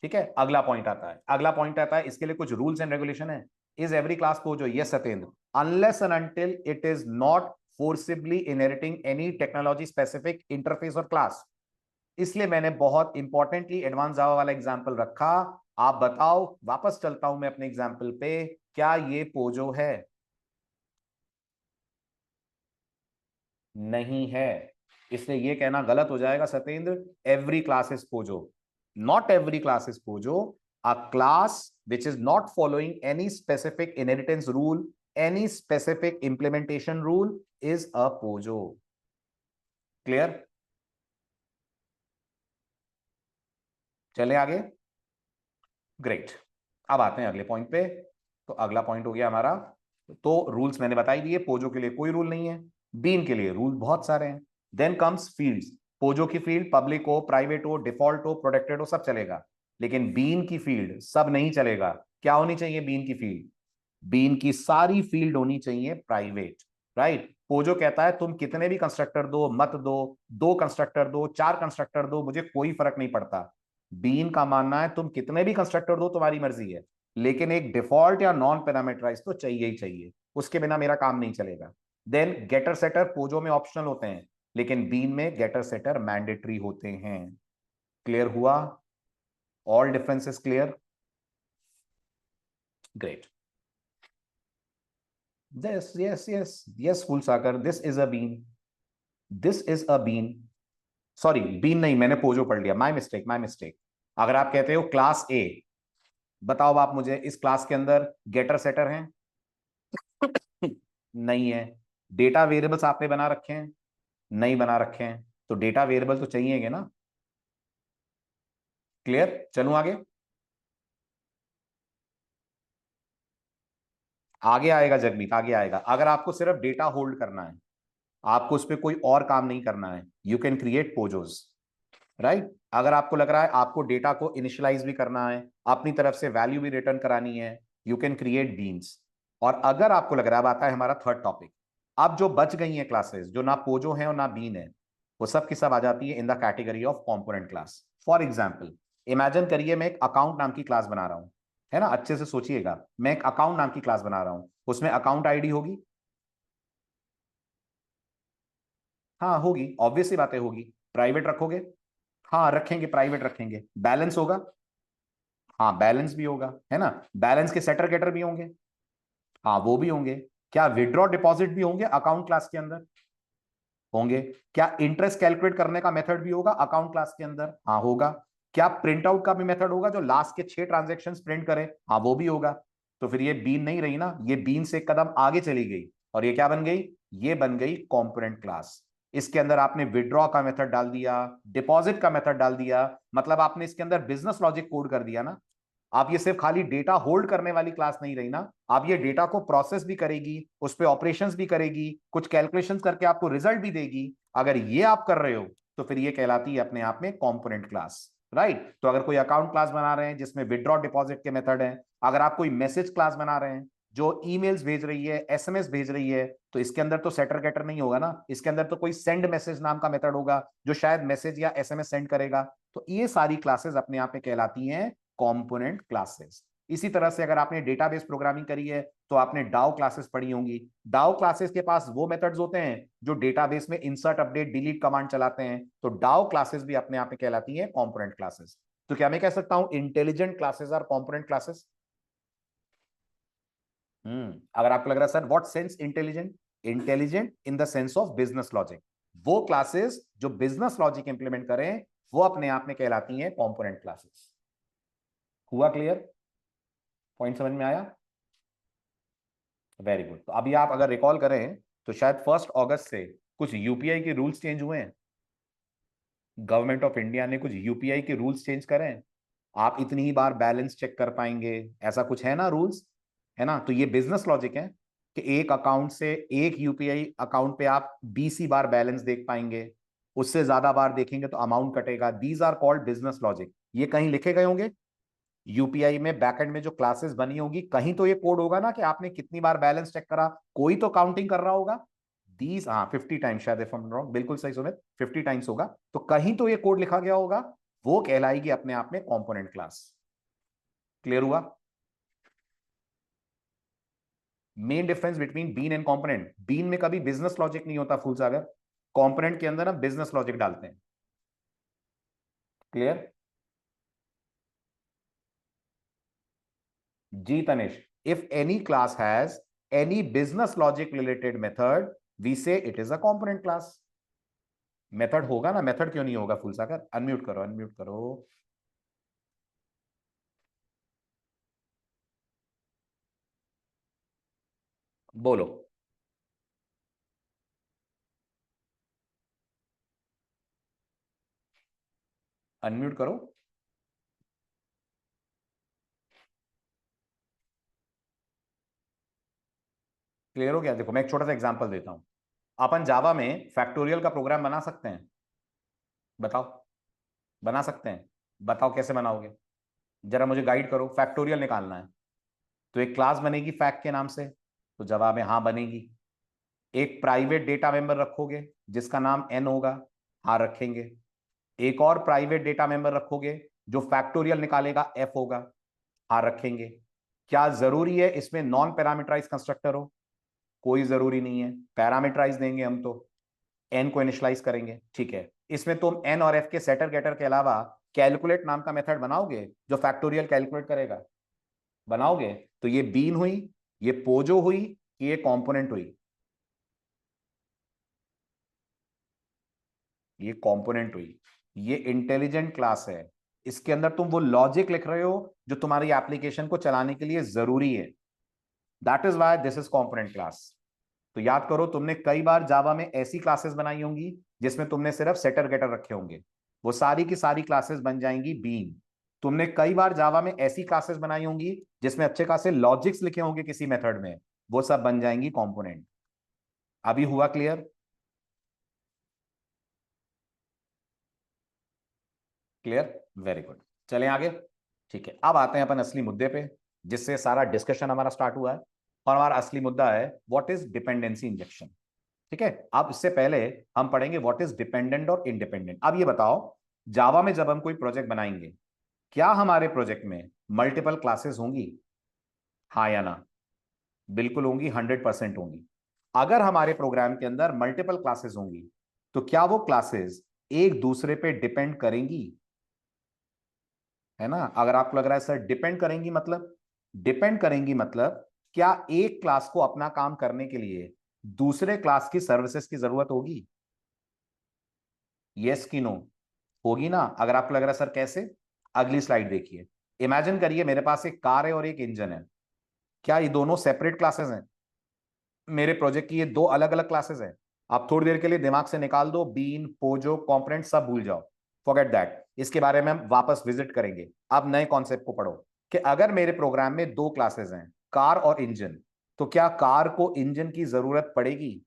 ठीक है, अगला पॉइंट आता है, अगला पॉइंट आता है, इसके लिए कुछ रूल्स एंड रेगुलेशन है। Is every class Pozzo? Yes Satyendra, unless and until it is not forcibly inheriting any technology specific interface और क्लास। इसलिए मैंने बहुत इंपॉर्टेंटली एडवांस जावा वाला एग्जांपल रखा। आप बताओ, वापस चलता हूं मैं अपने एग्जांपल पे, क्या ये पोजो है? नहीं है। इसलिए ये कहना गलत हो जाएगा Satyendra, every class is Pozzo. Not every class is Pozzo. A class which is not following any specific inheritance rule, any specific implementation rule is a pojo. Clear? चले आगे। ग्रेट। अब आते हैं अगले पॉइंट पे। तो अगला पॉइंट हो गया हमारा, तो रूल्स मैंने बता ही दिए। पोजो के लिए कोई रूल नहीं है, बीन के लिए रूल बहुत सारे हैं। Then comes fields. पोजो की फील्ड पब्लिक हो, प्राइवेट हो, डिफॉल्ट हो, प्रोटेक्टेड हो, सब चलेगा। लेकिन बीन की फील्ड सब नहीं चलेगा। क्या होनी चाहिए बीन की फील्ड? बीन की सारी फील्ड होनी चाहिए प्राइवेट। राइट? पोजो कहता है तुम कितने भी कंस्ट्रक्टर दो, मत दो, दो कंस्ट्रक्टर दो, चार कंस्ट्रक्टर दो, मुझे कोई फर्क नहीं पड़ता। बीन का मानना है तुम कितने भी कंस्ट्रक्टर दो तुम्हारी मर्जी है, लेकिन एक डिफॉल्ट या नॉन पैरामीटराइज तो चाहिए ही चाहिए, उसके बिना मेरा काम नहीं चलेगा। देन गेटर सेटर पोजो में ऑप्शनल होते हैं, लेकिन बीन में गेटर सेटर मैंडेटरी होते हैं। क्लियर हुआ? All differences clear? Great. This, yes, yes, yes, फूल सागर, this is a bean, this is a bean. Sorry, bean नहीं, मैंने पोजो पढ़ लिया, माय मिस्टेक, माय मिस्टेक। अगर आप कहते हो क्लास ए, बताओ आप मुझे, इस क्लास के अंदर गेटर सेटर हैं? नहीं है। डेटा वेरिएबल्स आपने बना रखे हैं? नहीं बना रखे हैं। तो डेटा वेरिएबल तो चाहिएगे ना। क्लियर? चलूं आगे? आगे आएगा जगमीत, आगे आएगा। अगर आपको सिर्फ डेटा होल्ड करना है, आपको उस पर कोई और काम नहीं करना है, यू कैन क्रिएट पोजोस। राइट? अगर आपको लग रहा है आपको डेटा को इनिशियलाइज भी करना है, अपनी तरफ से वैल्यू भी रिटर्न करानी है, यू कैन क्रिएट बीन्स। और अगर आपको लग रहा है, अब आता है हमारा थर्ड टॉपिक, अब जो बच गई हैं क्लासेस जो ना पोजो है और ना बीन है, वो सब की सब आ जाती है in the category of component class. For example, imagine करिए मैं एक अकाउंट नाम की क्लास बना रहा हूं। है ना, अच्छे से सोचिएगा। मैं एक अकाउंट नाम की क्लास बना रहा हूं, उसमें अकाउंट आईडी होगी, हाँ होगी, ऑब्वियस सी बातें होगी। प्राइवेट रखोगे, हाँ रखेंगे, प्राइवेट रखेंगे। बैलेंस होगा, हाँ बैलेंस भी होगा, है ना। बैलेंस के सेटर गेटर भी होंगे, हाँ वो भी होंगे। क्या विड्रॉ डिपॉजिट भी होंगे अकाउंट क्लास के अंदर? होंगे। क्या इंटरेस्ट कैलकुलेट करने का मेथड भी होगा अकाउंट क्लास के अंदर? हाँ होगा। क्या प्रिंट आउट का भी मेथड होगा जो लास्ट के 6 ट्रांजेक्शन प्रिंट करे? हाँ वो भी होगा। तो फिर ये बीन नहीं रही ना, ये बीन से एक कदम आगे चली गई, और ये क्या बन गई? ये बन गई कंपोनेंट क्लास। इसके अंदर आपने विड्रॉ का मेथड डाल दिया, डिपॉजिट का मेथड डाल दिया, मतलब आपने इसके अंदर बिजनेस लॉजिक कोड कर दिया ना। आप ये सिर्फ खाली डेटा होल्ड करने वाली क्लास नहीं रही ना, आप ये डेटा को प्रोसेस भी करेगी, उस पर ऑपरेशंस भी करेगी, कुछ कैलकुलेशंस करके आपको रिजल्ट भी देगी। अगर ये आप कर रहे हो तो फिर ये कहलाती है अपने आप में कंपोनेंट क्लास, राइट। तो अगर कोई अकाउंट क्लास बना रहे हैं जिसमें विड्रॉ डिपॉजिट के मेथड है, अगर आप कोई मैसेज क्लास बना रहे हैं जो ईमेल्स भेज रही है, एसएमएस भेज रही है, तो इसके अंदर तो सेटर गेटर नहीं होगा ना, इसके अंदर तो कोई सेंड मैसेज नाम का मेथड होगा जो शायद मैसेज या एसएमएस सेंड करेगा। तो ये सारी क्लासेस अपने आप में कहलाती हैं कंपोनेंट क्लासेस। इसी तरह से अगर आपने डेटाबेस प्रोग्रामिंग करी है तो आपने डाउ क्लासेस पढ़ी होंगी। डाउ क्लासेस के पास वो मेथड्स होते हैं जो डेटाबेस में इंसर्ट, अपडेट, डिलीट कमांड चलाते हैं, तो डाउ क्लासेस भी अपने आप में कहलाती हैं कंपोनेंट क्लासेस। तो क्या मैं कह सकता हूं intelligent classes R component classes? अगर आपको लग रहा है sir what sense intelligent, intelligent in the sense of business logic, वो क्लासेस जो बिजनेस लॉजिक इंप्लीमेंट करें वो अपने आप में कहलाती हैं कंपोनेंट क्लासेस। हुआ क्लियर? पॉइंट समझ में आया? Very good. तो अभी आप अगर रिकॉल करें तो शायद 1 अगस्त से कुछ यूपीआई के रूल्स चेंज हुए हैं, गवर्नमेंट ऑफ इंडिया ने कुछ यूपीआई के रूल्स चेंज करे हैं। आप इतनी ही बार बैलेंस चेक कर पाएंगे, ऐसा कुछ है ना रूल्स, है ना। तो ये बिजनेस लॉजिक है कि एक अकाउंट से, एक यूपीआई अकाउंट पे आप 20 ही बार बैलेंस देख पाएंगे, उससे ज्यादा बार देखेंगे तो अमाउंट कटेगा। These are called business logic. ये कहीं लिखे गए होंगे यूपीआई में, बैकएंड में जो क्लासेस बनी होगी, कहीं तो ये कोड होगा ना कि आपने कितनी बार बैलेंस चेक करा, कोई तो काउंटिंग कर रहा होगा। दीज, हाँ 50 टाइम्स शायद, इफ आई एम रॉन्ग, बिल्कुल सही सुमित, 50 टाइम्स होगा। तो कहीं तो ये कोड लिखा गया होगा, वो कहलाएगी अपने आप में कंपोनेंट क्लास। क्लियर हुआ? Main difference between bean and component, bean में कभी बिजनेस लॉजिक नहीं होता फूल सागर, कंपोनेंट के अंदर ना बिजनेस लॉजिक डालते हैं। क्लियर? जी Tanish, if any class has any business logic related method, we say it is a component class. Method होगा ना, मेथड क्यों नहीं होगा फुल सागर? अनम्यूट करो, अनम्यूट करो। बोलो। अनम्यूट करो। क्लियर हो गया? देखो मैं एक छोटा सा एग्जांपल देता हूं। अपन जावा में फैक्टोरियल का प्रोग्राम बना सकते हैं? बताओ। बना सकते हैं? बताओ कैसे बनाओगे, जरा मुझे गाइड करो। फैक्टोरियल निकालना है तो एक क्लास बनेगी फैक्ट के नाम से, तो जवाब है हाँ बनेगी। एक प्राइवेट डेटा मेंबर रखोगे जिसका नाम एन होगा, हाँ रखेंगे। एक और प्राइवेट डेटा मेंबर रखोगे जो फैक्टोरियल निकालेगा, एफ होगा, हाँ रखेंगे। क्या जरूरी है इसमें नॉन पैरामीटराइज कंस्ट्रक्टर हो? कोई जरूरी नहीं है, पैरामीटराइज देंगे हम तो, एन को इनिशियलाइज करेंगे, ठीक है। इसमें तुम एन और एफ के सेटर गेटर के अलावा कैलकुलेट नाम का मेथड बनाओगे जो फैक्टोरियल कैलकुलेट करेगा? बनाओगे। तो ये बीन हुई, ये पोजो हुई, ये कंपोनेंट हुई, ये कंपोनेंट हुई। ये इंटेलिजेंट क्लास है, इसके अंदर तुम वो लॉजिक लिख रहे हो जो तुम्हारी एप्लीकेशन को चलाने के लिए जरूरी है। That is why this is component class. तो याद करो, तुमने कई बार जावा में ऐसी क्लासेस बनाई होंगी जिसमें तुमने सिर्फ सेटर गेटर रखे होंगे, वो सारी की सारी क्लासेस बन जाएंगी बीन। तुमने कई बार जावा में ऐसी क्लासेस बनाई होंगी जिसमें अच्छे खासे लॉजिक्स लिखे होंगे किसी मेथड में, वो सब बन जाएंगी कंपोनेंट। अभी हुआ क्लियर? Clear, very good. चलें आगे। ठीक है, अब आते हैं अपन असली मुद्दे पे जिससे सारा डिस्कशन हमारा स्टार्ट हुआ है। और हमारा असली मुद्दा है व्हाट इज डिपेंडेंसी इंजेक्शन। ठीक है, अब इससे पहले हम पढ़ेंगे व्हाट इज डिपेंडेंट और इंडिपेंडेंट। अब ये बताओ, जावा में जब हम कोई प्रोजेक्ट बनाएंगे क्या हमारे प्रोजेक्ट में मल्टीपल क्लासेस होंगी? हाँ या ना? बिल्कुल होंगी, 100% होंगी। अगर हमारे प्रोग्राम के अंदर मल्टीपल क्लासेस होंगी तो क्या वो क्लासेस एक दूसरे पे डिपेंड करेंगी? है ना? अगर आपको लग रहा है सर डिपेंड करेंगी मतलब, डिपेंड करेंगी मतलब क्या एक क्लास को अपना काम करने के लिए दूसरे क्लास की सर्विसेज की जरूरत होगी? यस कि नो? होगी ना? अगर आपको लग रहा है सर कैसे, अगली स्लाइड देखिए। इमेजिन करिए मेरे पास एक कार है और एक इंजन है। क्या ये दोनों सेपरेट क्लासेस हैं? मेरे प्रोजेक्ट की ये दो अलग अलग क्लासेस हैं। आप थोड़ी देर के लिए दिमाग से निकाल दो, बीन पोजो कंपोनेंट सब भूल जाओ, फॉरगेट दैट। इसके बारे में हम वापस विजिट करेंगे। अब नए कॉन्सेप्ट को पढ़ो कि अगर मेरे प्रोग्राम में दो क्लासेस हैं, कार और इंजन, तो क्या कार को इंजन की जरूरत पड़ेगी?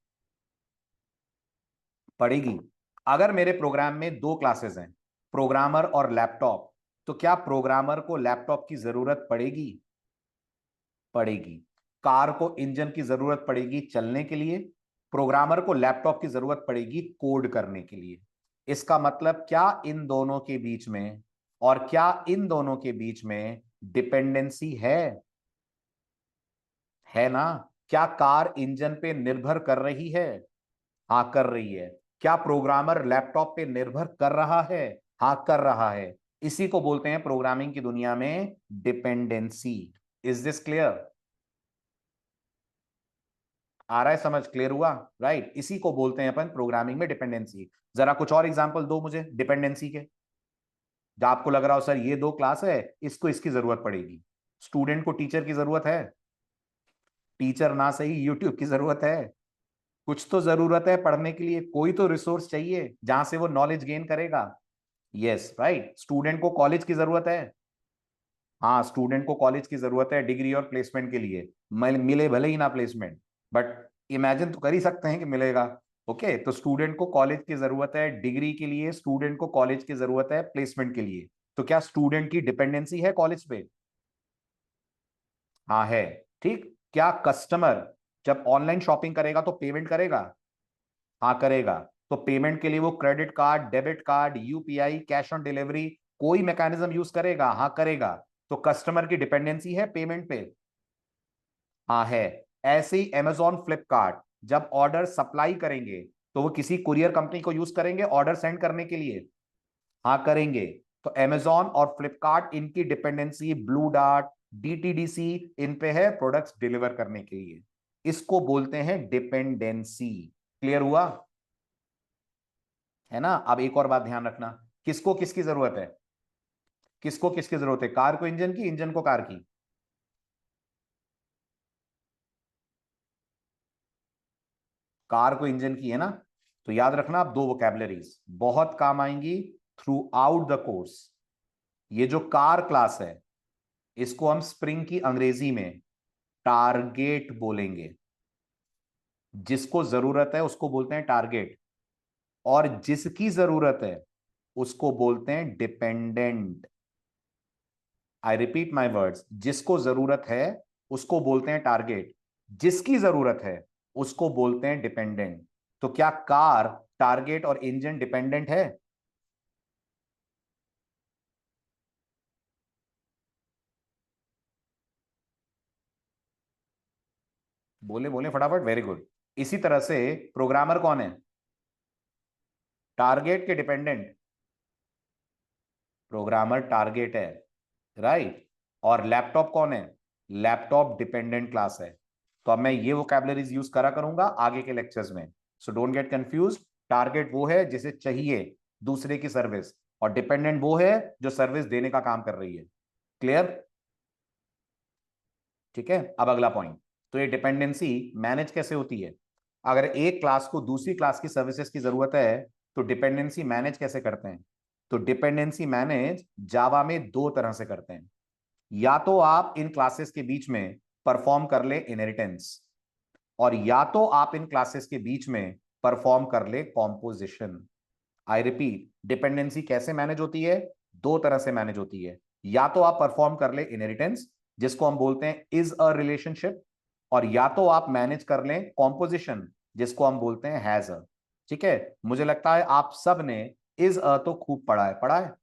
पड़ेगी। अगर मेरे प्रोग्राम में दो क्लासेस हैं, प्रोग्रामर और लैपटॉप, तो क्या प्रोग्रामर को लैपटॉप की जरूरत पड़ेगी? पड़ेगी। कार को इंजन की जरूरत पड़ेगी चलने के लिए, प्रोग्रामर को लैपटॉप की जरूरत पड़ेगी कोड करने के लिए। इसका मतलब क्या इन दोनों के बीच में, और क्या इन दोनों के बीच में डिपेंडेंसी है ना? क्या कार इंजन पे निर्भर कर रही है? हाँ कर रही है। क्या प्रोग्रामर लैपटॉप पे निर्भर कर रहा है? हाँ कर रहा है। इसी को बोलते हैं प्रोग्रामिंग की दुनिया में डिपेंडेंसी। Is this clear? आ रहा है समझ? क्लियर हुआ? राइट, इसी को बोलते हैं अपन प्रोग्रामिंग में डिपेंडेंसी। जरा कुछ और एग्जांपल दो मुझे डिपेंडेंसी के, जब आपको लग रहा हो सर ये दो क्लास है, इसको इसकी जरूरत पड़ेगी। स्टूडेंट को टीचर की जरूरत है, टीचर ना सही यूट्यूब की जरूरत है। कुछ तो जरूरत है पढ़ने के लिए, कोई तो रिसोर्स चाहिए जहां से वो नॉलेज गेन करेगा। यस राइट, स्टूडेंट को कॉलेज की जरूरत है। हाँ स्टूडेंट को कॉलेज की जरूरत है डिग्री और प्लेसमेंट के लिए। मिले भले ही ना प्लेसमेंट, बट इमेजिन तो कर ही सकते हैं कि मिलेगा। ओके, तो स्टूडेंट को कॉलेज की जरूरत है डिग्री के लिए, स्टूडेंट को कॉलेज की जरूरत है प्लेसमेंट के लिए। तो क्या स्टूडेंट की डिपेंडेंसी है कॉलेज पे? हाँ है। ठीक, क्या कस्टमर जब ऑनलाइन शॉपिंग करेगा तो पेमेंट करेगा? हाँ करेगा। तो पेमेंट के लिए वो credit card, debit card, UPI, cash on delivery, कोई मैकेनिज्म यूज करेगा? हाँ करेगा। तो कस्टमर की डिपेंडेंसी है पेमेंट पे। हाँ है। ऐसे ही अमेजॉन फ्लिपकार्ट जब ऑर्डर सप्लाई करेंगे तो वो किसी कुरियर कंपनी को यूज करेंगे ऑर्डर सेंड करने के लिए? हाँ करेंगे। तो अमेजॉन और फ्लिपकार्ट इनकी डिपेंडेंसी ब्लू डार्ट, डीटीडीसी इन पे है प्रोडक्ट्स डिलीवर करने के लिए। इसको बोलते हैं डिपेंडेंसी। क्लियर हुआ? है ना? अब एक और बात ध्यान रखना, किसको किसकी जरूरत है? किसको किसकी जरूरत है? कार को इंजन की, इंजन को कार की? कार को इंजन की है ना? तो याद रखना आप दो वोकैबुलरीज बहुत काम आएंगी थ्रू आउट द कोर्स। ये जो कार क्लास है, इसको हम स्प्रिंग की अंग्रेजी में टारगेट बोलेंगे। जिसको जरूरत है उसको बोलते हैं टारगेट, और जिसकी जरूरत है उसको बोलते हैं dependent. I repeat my words, जिसको जरूरत है उसको बोलते हैं टारगेट, जिसकी जरूरत है उसको बोलते हैं डिपेंडेंट। तो क्या कार, टारगेट और इंजन डिपेंडेंट है? बोले बोले फटाफट, वेरी गुड। इसी तरह से प्रोग्रामर कौन है? टारगेट के डिपेंडेंट? प्रोग्रामर टारगेट है, राइट। और लैपटॉप कौन है? लैपटॉप डिपेंडेंट क्लास है। तो अब मैं ये वोकैबुलरीज यूज करा करूंगा आगे के लेक्चर्स में, so don't get confuse. Target वो है जिसे चाहिए दूसरे की सर्विस, और डिपेंडेंट वो है जो सर्विस देने का काम कर रही है। क्लियर? ठीक है, अब अगला पॉइंट। तो ये डिपेंडेंसी मैनेज कैसे होती है? अगर एक क्लास को दूसरी क्लास की सर्विसेज की जरूरत है तो डिपेंडेंसी मैनेज कैसे करते हैं? तो डिपेंडेंसी मैनेज जावा में दो तरह से करते हैं। या तो आप इन क्लासेस के बीच में परफॉर्म कर ले इनहेरिटेंस, और या तो आप इन क्लासेस के बीच में परफॉर्म कर ले कॉम्पोजिशन। आई रिपीट, डिपेंडेंसी कैसे मैनेज होती है? दो तरह से मैनेज होती है। या तो आप परफॉर्म कर ले इनहेरिटेंस, जिसको हम बोलते हैं इज अ रिलेशनशिप, और या तो आप मैनेज कर लें कॉम्पोजिशन, जिसको हम बोलते हैं हैज अ। ठीक है, मुझे लगता है आप सब ने इज अ तो खूब पढ़ा है, पढ़ा है।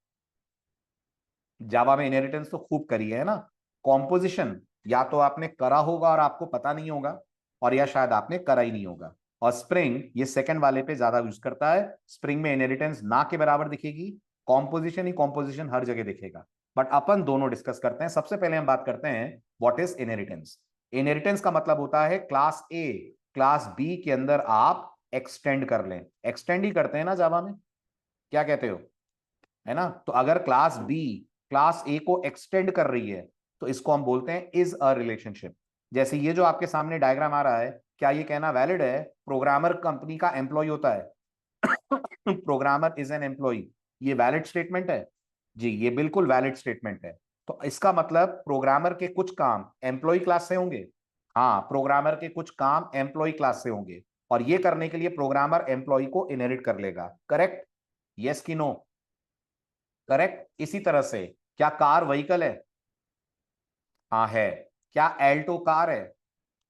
जावा में इनहेरिटेंस तो खूब करी है ना। कॉम्पोजिशन या तो आपने करा होगा और आपको पता नहीं होगा, और या शायद आपने करा ही नहीं होगा। और स्प्रिंग ये सेकंड वाले पे ज्यादा यूज करता है। स्प्रिंग में इनहेरिटेंस ना के बराबर दिखेगी, कॉम्पोजिशन ही कॉम्पोजिशन हर जगह दिखेगा। बट अपन दोनों डिस्कस करते हैं। सबसे पहले हम बात करते हैं व्हाट इज इनहेरिटेंस। इनहेरिटेंस का मतलब होता है क्लास ए क्लास बी के अंदर आप एक्सटेंड कर लें। एक्सटेंड ही करते हैं ना जावा में, क्या कहते हो, है ना। तो अगर क्लास बी क्लास ए को एक्सटेंड कर रही है तो इसको हम बोलते हैं इज अ रिलेशनशिप। जैसे ये जो आपके सामने डायग्राम आ रहा है, क्या ये कहना वैलिड है प्रोग्रामर कंपनी का एम्प्लॉय होता है? प्रोग्रामर इज एन एम्प्लॉय, ये वैलिड स्टेटमेंट है जी, ये बिल्कुल वैलिड स्टेटमेंट है। तो इसका मतलब प्रोग्रामर के कुछ काम एम्प्लॉय क्लास से होंगे। हाँ, प्रोग्रामर के कुछ काम एम्प्लॉय क्लास से होंगे, और ये करने के लिए प्रोग्रामर एम्प्लॉय को इनहेरिट कर लेगा। करेक्ट? यस कि नो? करेक्ट। इसी तरह से क्या कार व्हीकल है? हाँ है। क्या एल्टो कार है?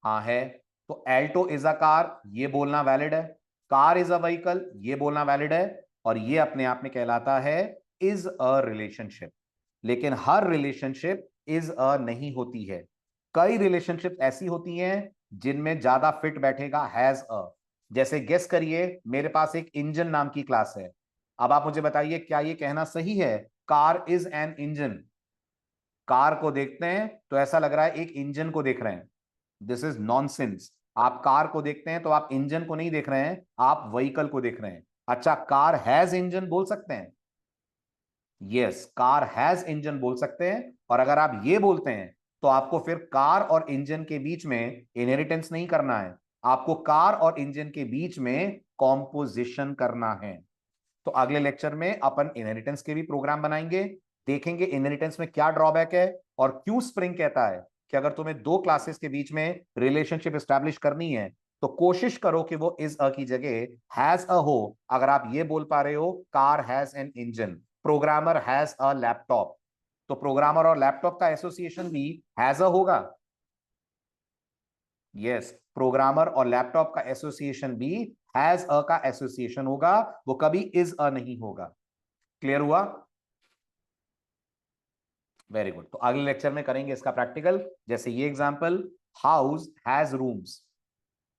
हाँ है। तो एल्टो इज अ कार, ये बोलना वैलिड है। कार इज अ व्हीकल, ये बोलना वैलिड है। और ये अपने आप में कहलाता है इज अ रिलेशनशिप। लेकिन हर रिलेशनशिप इज अ नहीं होती है। कई रिलेशनशिप ऐसी होती हैं जिनमें ज्यादा फिट बैठेगा हैज अ। जैसे गेस करिए, मेरे पास एक इंजन नाम की क्लास है। अब आप मुझे बताइए क्या ये कहना सही है car is an engine? Car को देखते हैं तो ऐसा लग रहा है एक इंजन को देख रहे हैं। This is nonsense. आप कार को देखते हैं तो आप इंजन को नहीं देख रहे हैं, आप व्हीकल को देख रहे हैं। अच्छा, कार हैज इंजन बोल सकते हैं? यस, कार हैज इंजन बोल सकते हैं। और अगर आप ये बोलते हैं तो आपको फिर कार और इंजन के बीच में इनहेरिटेंस नहीं करना है, आपको कार और इंजन के बीच में कॉम्पोजिशन करना है। तो अगले लेक्चर में अपन इनहेरिटेंस के भी प्रोग्राम बनाएंगे, देखेंगे इनहेरिटेंस में क्या ड्रॉबैक है, और क्यों स्प्रिंग कहता है कि अगर तुम्हें दो क्लासेस के बीच में रिलेशनशिप एस्टैब्लिश करनी है तो कोशिश करो कि वो इज अ की जगह हैज अ हो। अगर आप ये बोल पा रहे हो car has an engine, programmer has a laptop, तो प्रोग्रामर और लैपटॉप का एसोसिएशन भी हैज अ होगा। यस, प्रोग्रामर और लैपटॉप का एसोसिएशन भी हैज अ का एसोसिएशन होगा, वो कभी इज अ नहीं होगा। क्लियर हुआ? Very good. तो अगले लेक्चर में करेंगे इसका प्रैक्टिकल। जैसे ये example, house has rooms,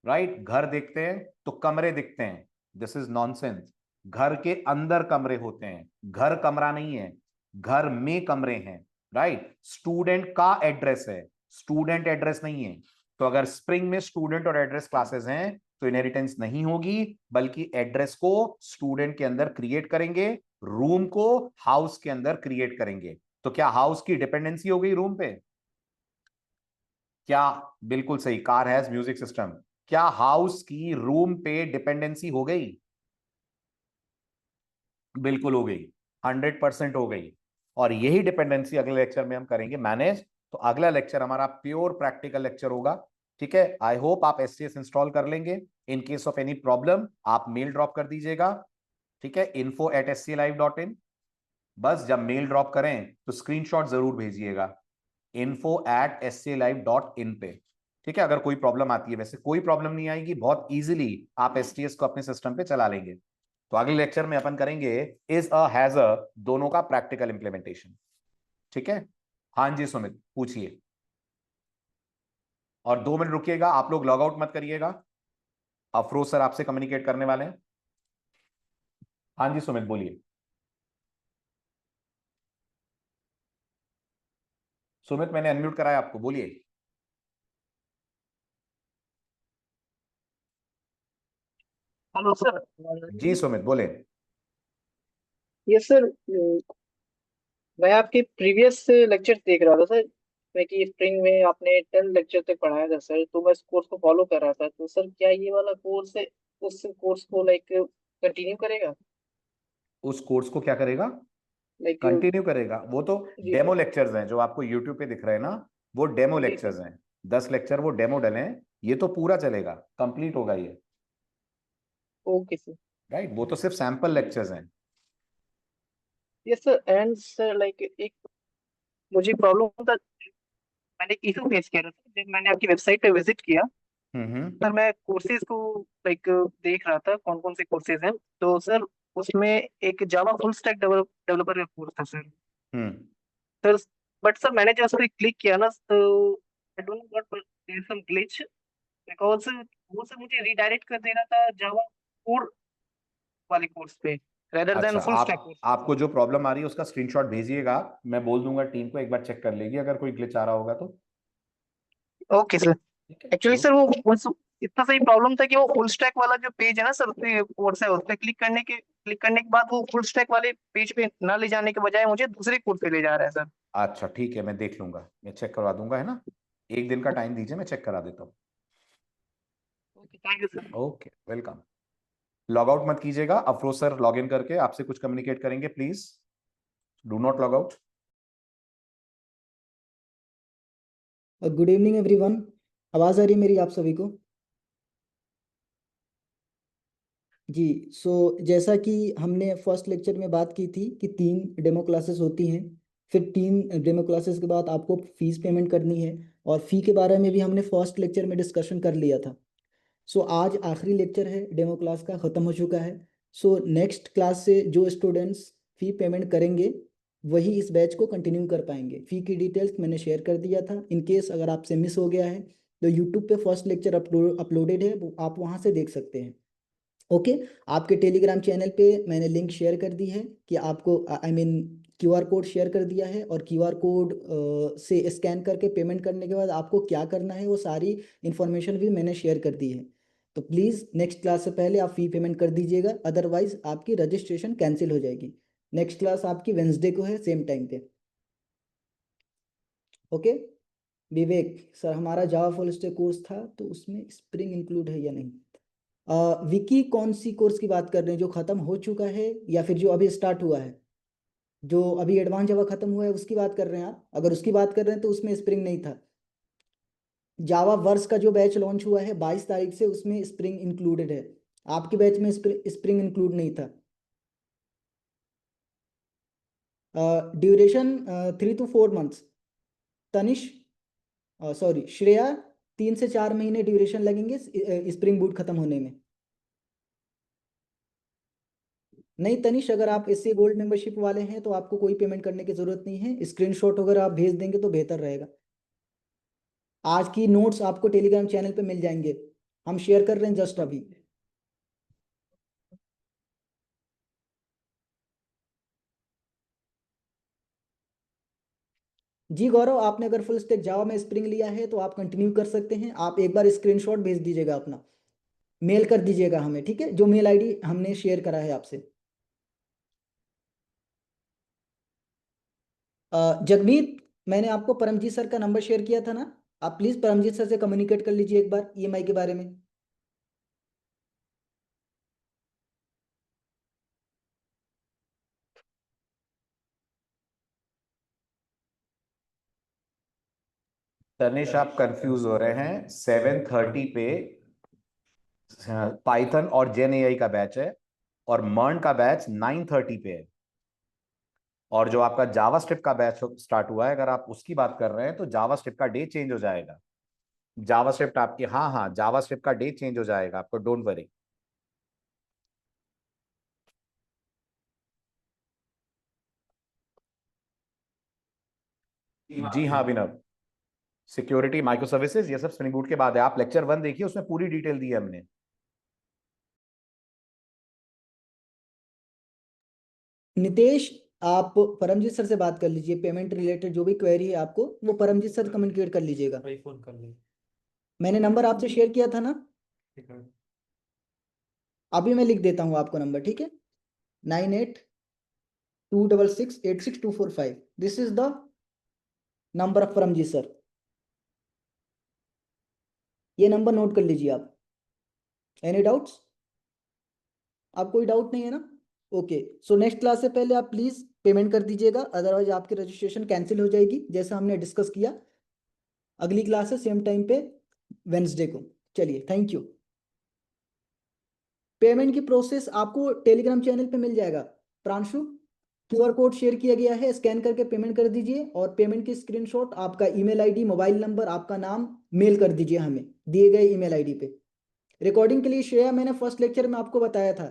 right. घर देखते हैं तो कमरे दिखते हैं, दिस इज नॉनसेंस। घर के अंदर कमरे होते हैं, घर कमरा नहीं है, घर में कमरे हैं, राइट। स्टूडेंट का एड्रेस है, स्टूडेंट एड्रेस नहीं है। तो अगर स्प्रिंग में स्टूडेंट और एड्रेस क्लासेस हैं तो इनहेरिटेंस नहीं होगी, बल्कि एड्रेस को स्टूडेंट के अंदर क्रिएट करेंगे, रूम को हाउस के अंदर क्रिएट करेंगे। तो क्या हाउस की डिपेंडेंसी हो गई रूम पे? क्या? बिल्कुल सही, कार हैज म्यूजिक सिस्टम। क्या हाउस की रूम पे डिपेंडेंसी हो गई? बिल्कुल हो गई, 100% हो गई। और यही डिपेंडेंसी अगले लेक्चर में हम करेंगे मैनेज। तो अगला लेक्चर हमारा प्योर प्रैक्टिकल लेक्चर होगा। ठीक है, आई होप आप एसटीएस इंस्टॉल कर लेंगे। In case of any problem आप मेल ड्रॉप कर दीजिएगा। ठीक है, info@sclive.in। बस जब मेल ड्रॉप करें तो स्क्रीनशॉट जरूर भेजिएगा info@sclive.in पे। ठीक है, अगर कोई प्रॉब्लम आती है, वैसे कोई प्रॉब्लम नहीं आएगी, बहुत इजीली आप एसटीएस को अपने सिस्टम पे चला लेंगे। तो अगले लेक्चर में अपन करेंगे इज अ हैज अ दोनों का प्रैक्टिकल इंप्लीमेंटेशन। ठीक है। हाँ जी सुमित, पूछिए। और 2 मिनट रुकिएगा, आप लोग लॉग आउट मत करिएगा, अफरोज सर आपसे कम्युनिकेट करने वाले हैं। हाँ जी सुमित, बोलिए। सुमित, मैंने अनम्यूट कराया आपको, बोलिए। Hello sir. जी सुमित, बोले। ये सर, मैं आपके प्रीवियस लेक्चर देख रहा था सर। मैं कि स्प्रिंग में आपने 10 लेक्चर तक पढ़ाया था सर, तो मैं इस कोर्स को फॉलो कर रहा था। तो सर क्या ये वाला कोर्स है उस कोर्स को लाइक कंटिन्यू करेगा? उस कोर्स को क्या करेगा? लाइक कंटिन्यू करेगा? वो तो जी डेमो सर। लेक्चर्स हैं जो आपको यूट्यूब पे दिख रहे हैं ना, वो डेमो जी सर। लेक्चर्स हैं। 10 लेक्चर वो डेमो डले हैं, ये तो पूरा चलेगा, कंप्लीट होगा ये। Okay sir. राइट, वो तो सिर्फ सैंपल लेक्चर्स हैं। Yes sir. And sir like एक मुझे प्रॉब्लम था, मैंने एक इशू फेस किया था सर जब मैंने आपकी वेबसाइट पे विजिट किया। हम्म। सर मैं कोर्सेज को लाइक देख रहा था कौन कौन से कोर्सेज हैं। तो सर उसमें एक जावा फुल स्टैक डेवलपर का कोर्स था sir. Hmm. Sir, but sir मैंने जब उस पर क्लिक किया ना, तो I don't know what there is some glitch, because वो सर मुझे रीडायरेक्ट कर दे रहा था जावा कोर वाले कोर्स पे, रेदर देन अच्छा, फुल स्टैक आप कोर्स। आपको जो प्रॉब्लम आ रही है उसका स्क्रीनशॉट भेजिएगा, मैं बोल दूंगा टीम को एक बार चेक कर लेगी अगर कोई ग्लिच आ रहा होगा तो। Okay sir. ठीक है, एक्चुअली सर इतना सही प्रॉब्लम था कि वो फुल स्टैक वाला जो पेज है ना सर, उसपे कोर्स है, उस पे क्लिक करने के बाद वो फुल स्टैक वाले पेज पे ना ले जाने के बजाय मुझे दूसरे कोर्स पे ले जा रहा है सर। अच्छा ठीक है, मैं देख लूंगा, मैं चेक करवा दूंगा, है ना। एक दिन का टाइम दीजिए, मैं चेक करा देता हूँ। Okay, thank you sir. Okay, welcome. Log out मत कीजिएगा, अफरोज सर लॉग इन करके आपसे कुछ कम्युनिकेट करेंगे, please do not log out. Good evening everyone. आवाज़ आ रही है मेरी आप सभी को? जी। सो जैसा कि हमने फर्स्ट लेक्चर में बात की थी कि 3 डेमो क्लासेस होती हैं, फिर 3 डेमो क्लासेस के बाद आपको फीस पेमेंट करनी है, और फ़ी के बारे में भी हमने फर्स्ट लेक्चर में डिस्कशन कर लिया था। सो आज आखिरी लेक्चर है, डेमो क्लास का ख़त्म हो चुका है। सो नेक्स्ट क्लास से जो स्टूडेंट्स फ़ी पेमेंट करेंगे वही इस बैच को कंटिन्यू कर पाएंगे। फ़ी की डिटेल्स मैंने शेयर कर दिया था, इन केस अगर आपसे मिस हो गया है तो यूट्यूब पे फर्स्ट लेक्चर अपलोडेड है, वो आप वहाँ से देख सकते हैं। ओके। आपके टेलीग्राम चैनल पे मैंने लिंक शेयर कर दी है कि आपको I mean QR code share कर दिया है, और क्यूआर कोड से स्कैन करके पेमेंट करने के बाद आपको क्या करना है वो सारी इन्फॉर्मेशन भी मैंने शेयर कर दी है। तो प्लीज़ नेक्स्ट क्लास से पहले आप फ़ी पेमेंट कर दीजिएगा, अदरवाइज आपकी रजिस्ट्रेशन कैंसिल हो जाएगी। नेक्स्ट क्लास आपकी वेंसडे को है, सेम टाइम पे। ओके। विवेक सर, हमारा जावा फुल स्टैक कोर्स था तो उसमें स्प्रिंग इंक्लूड है या नहीं? विकी कौन सी कोर्स की बात कर रहे हैं, जो खत्म हो चुका है या फिर जो अभी स्टार्ट हुआ है? जो अभी एडवांस जावा खत्म हुआ है उसकी बात कर रहे हैं आप? अगर उसकी बात कर रहे हैं तो उसमें स्प्रिंग नहीं था। जावा वर्स का जो बैच लॉन्च हुआ है 22 तारीख से, उसमें स्प्रिंग इंक्लूडेड है। आपके बैच में स्प्रिंग इंक्लूड नहीं था। Duration 3 to 4 months. Tanish, sorry Shreya, 3 से 4 महीने ड्यूरेशन लगेंगे स्प्रिंग बूट खत्म होने में। नहीं तनिष, अगर आप एससी गोल्ड मेंबरशिप वाले हैं तो आपको कोई पेमेंट करने की जरूरत नहीं है, स्क्रीनशॉट अगर आप भेज देंगे तो बेहतर रहेगा। आज की नोट्स आपको टेलीग्राम चैनल पे मिल जाएंगे, हम शेयर कर रहे हैं जस्ट अभी। जी गौरव, आपने अगर फुल स्टैक जावा में स्प्रिंग लिया है तो आप कंटिन्यू कर सकते हैं। आप एक बार स्क्रीनशॉट भेज दीजिएगा अपना, मेल कर दीजिएगा हमें, ठीक है, जो मेल आईडी हमने शेयर करा है आपसे। जगमीत, मैंने आपको परमजीत सर का नंबर शेयर किया था ना, आप प्लीज परमजीत सर से कम्युनिकेट कर लीजिए एक बार ईएमआई के बारे में। तनिष, आप कंफ्यूज हो रहे हैं, 7:30 पे पाइथन और जेन एआई का बैच है, और मर्न का बैच 9:30 पे है। और जो आपका जावास्क्रिप्ट का बैच स्टार्ट हुआ है, अगर आप उसकी बात कर रहे हैं तो जावास्क्रिप्ट का डे चेंज हो जाएगा। जावास्क्रिप्ट आपकी, हाँ हाँ, जावास्क्रिप्ट का डे चेंज हो जाएगा, आपको डोंट वरी। जी हाँ अभिनव, सिक्योरिटी माइक्रो सर्विसेज ये सब स्प्रिंग बूट के बाद है। आप लेक्चर 1 देखिए, उसमें पूरी डिटेल दी है हमने। नितेश, आप परमजीत सर से बात कर लीजिए, पेमेंट रिलेटेड जो भी क्वेरी है आपको वो परमजीत सर कम्युनिकेट कर लीजिएगा। फोन कर ले। मैंने नंबर आपसे शेयर किया था ना, ठीक है। अभी मैं लिख देता हूँ आपको नंबर, ठीक है? 9826686245, this is the number of Paramjeet sir. ये नंबर नोट कर लीजिए आप। Any doubts? आप कोई डाउट नहीं है ना? ओके। सो नेक्स्ट क्लास से पहले आप प्लीज पेमेंट कर दीजिएगा, अदरवाइज आपकी रजिस्ट्रेशन कैंसिल हो जाएगी, जैसा हमने डिस्कस किया। अगली क्लास है सेम टाइम पे वेंसडे को। चलिए, थैंक यू। पेमेंट की प्रोसेस आपको टेलीग्राम चैनल पे मिल जाएगा। प्रांशु, क्यूआर कोड शेयर किया गया है, स्कैन करके पेमेंट कर दीजिए, और पेमेंट की स्क्रीनशॉट आपका ईमेल आईडी, मोबाइल नंबर, आपका नाम मेल कर दीजिए हमें दिए गए ईमेल आईडी पे। रिकॉर्डिंग के लिए श्रेया, मैंने फर्स्ट लेक्चर में आपको बताया था,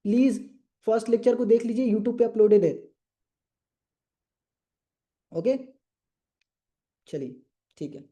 प्लीज फर्स्ट लेक्चर को देख लीजिए, यूट्यूब पे अपलोडेड है। ओके, चलिए ठीक है।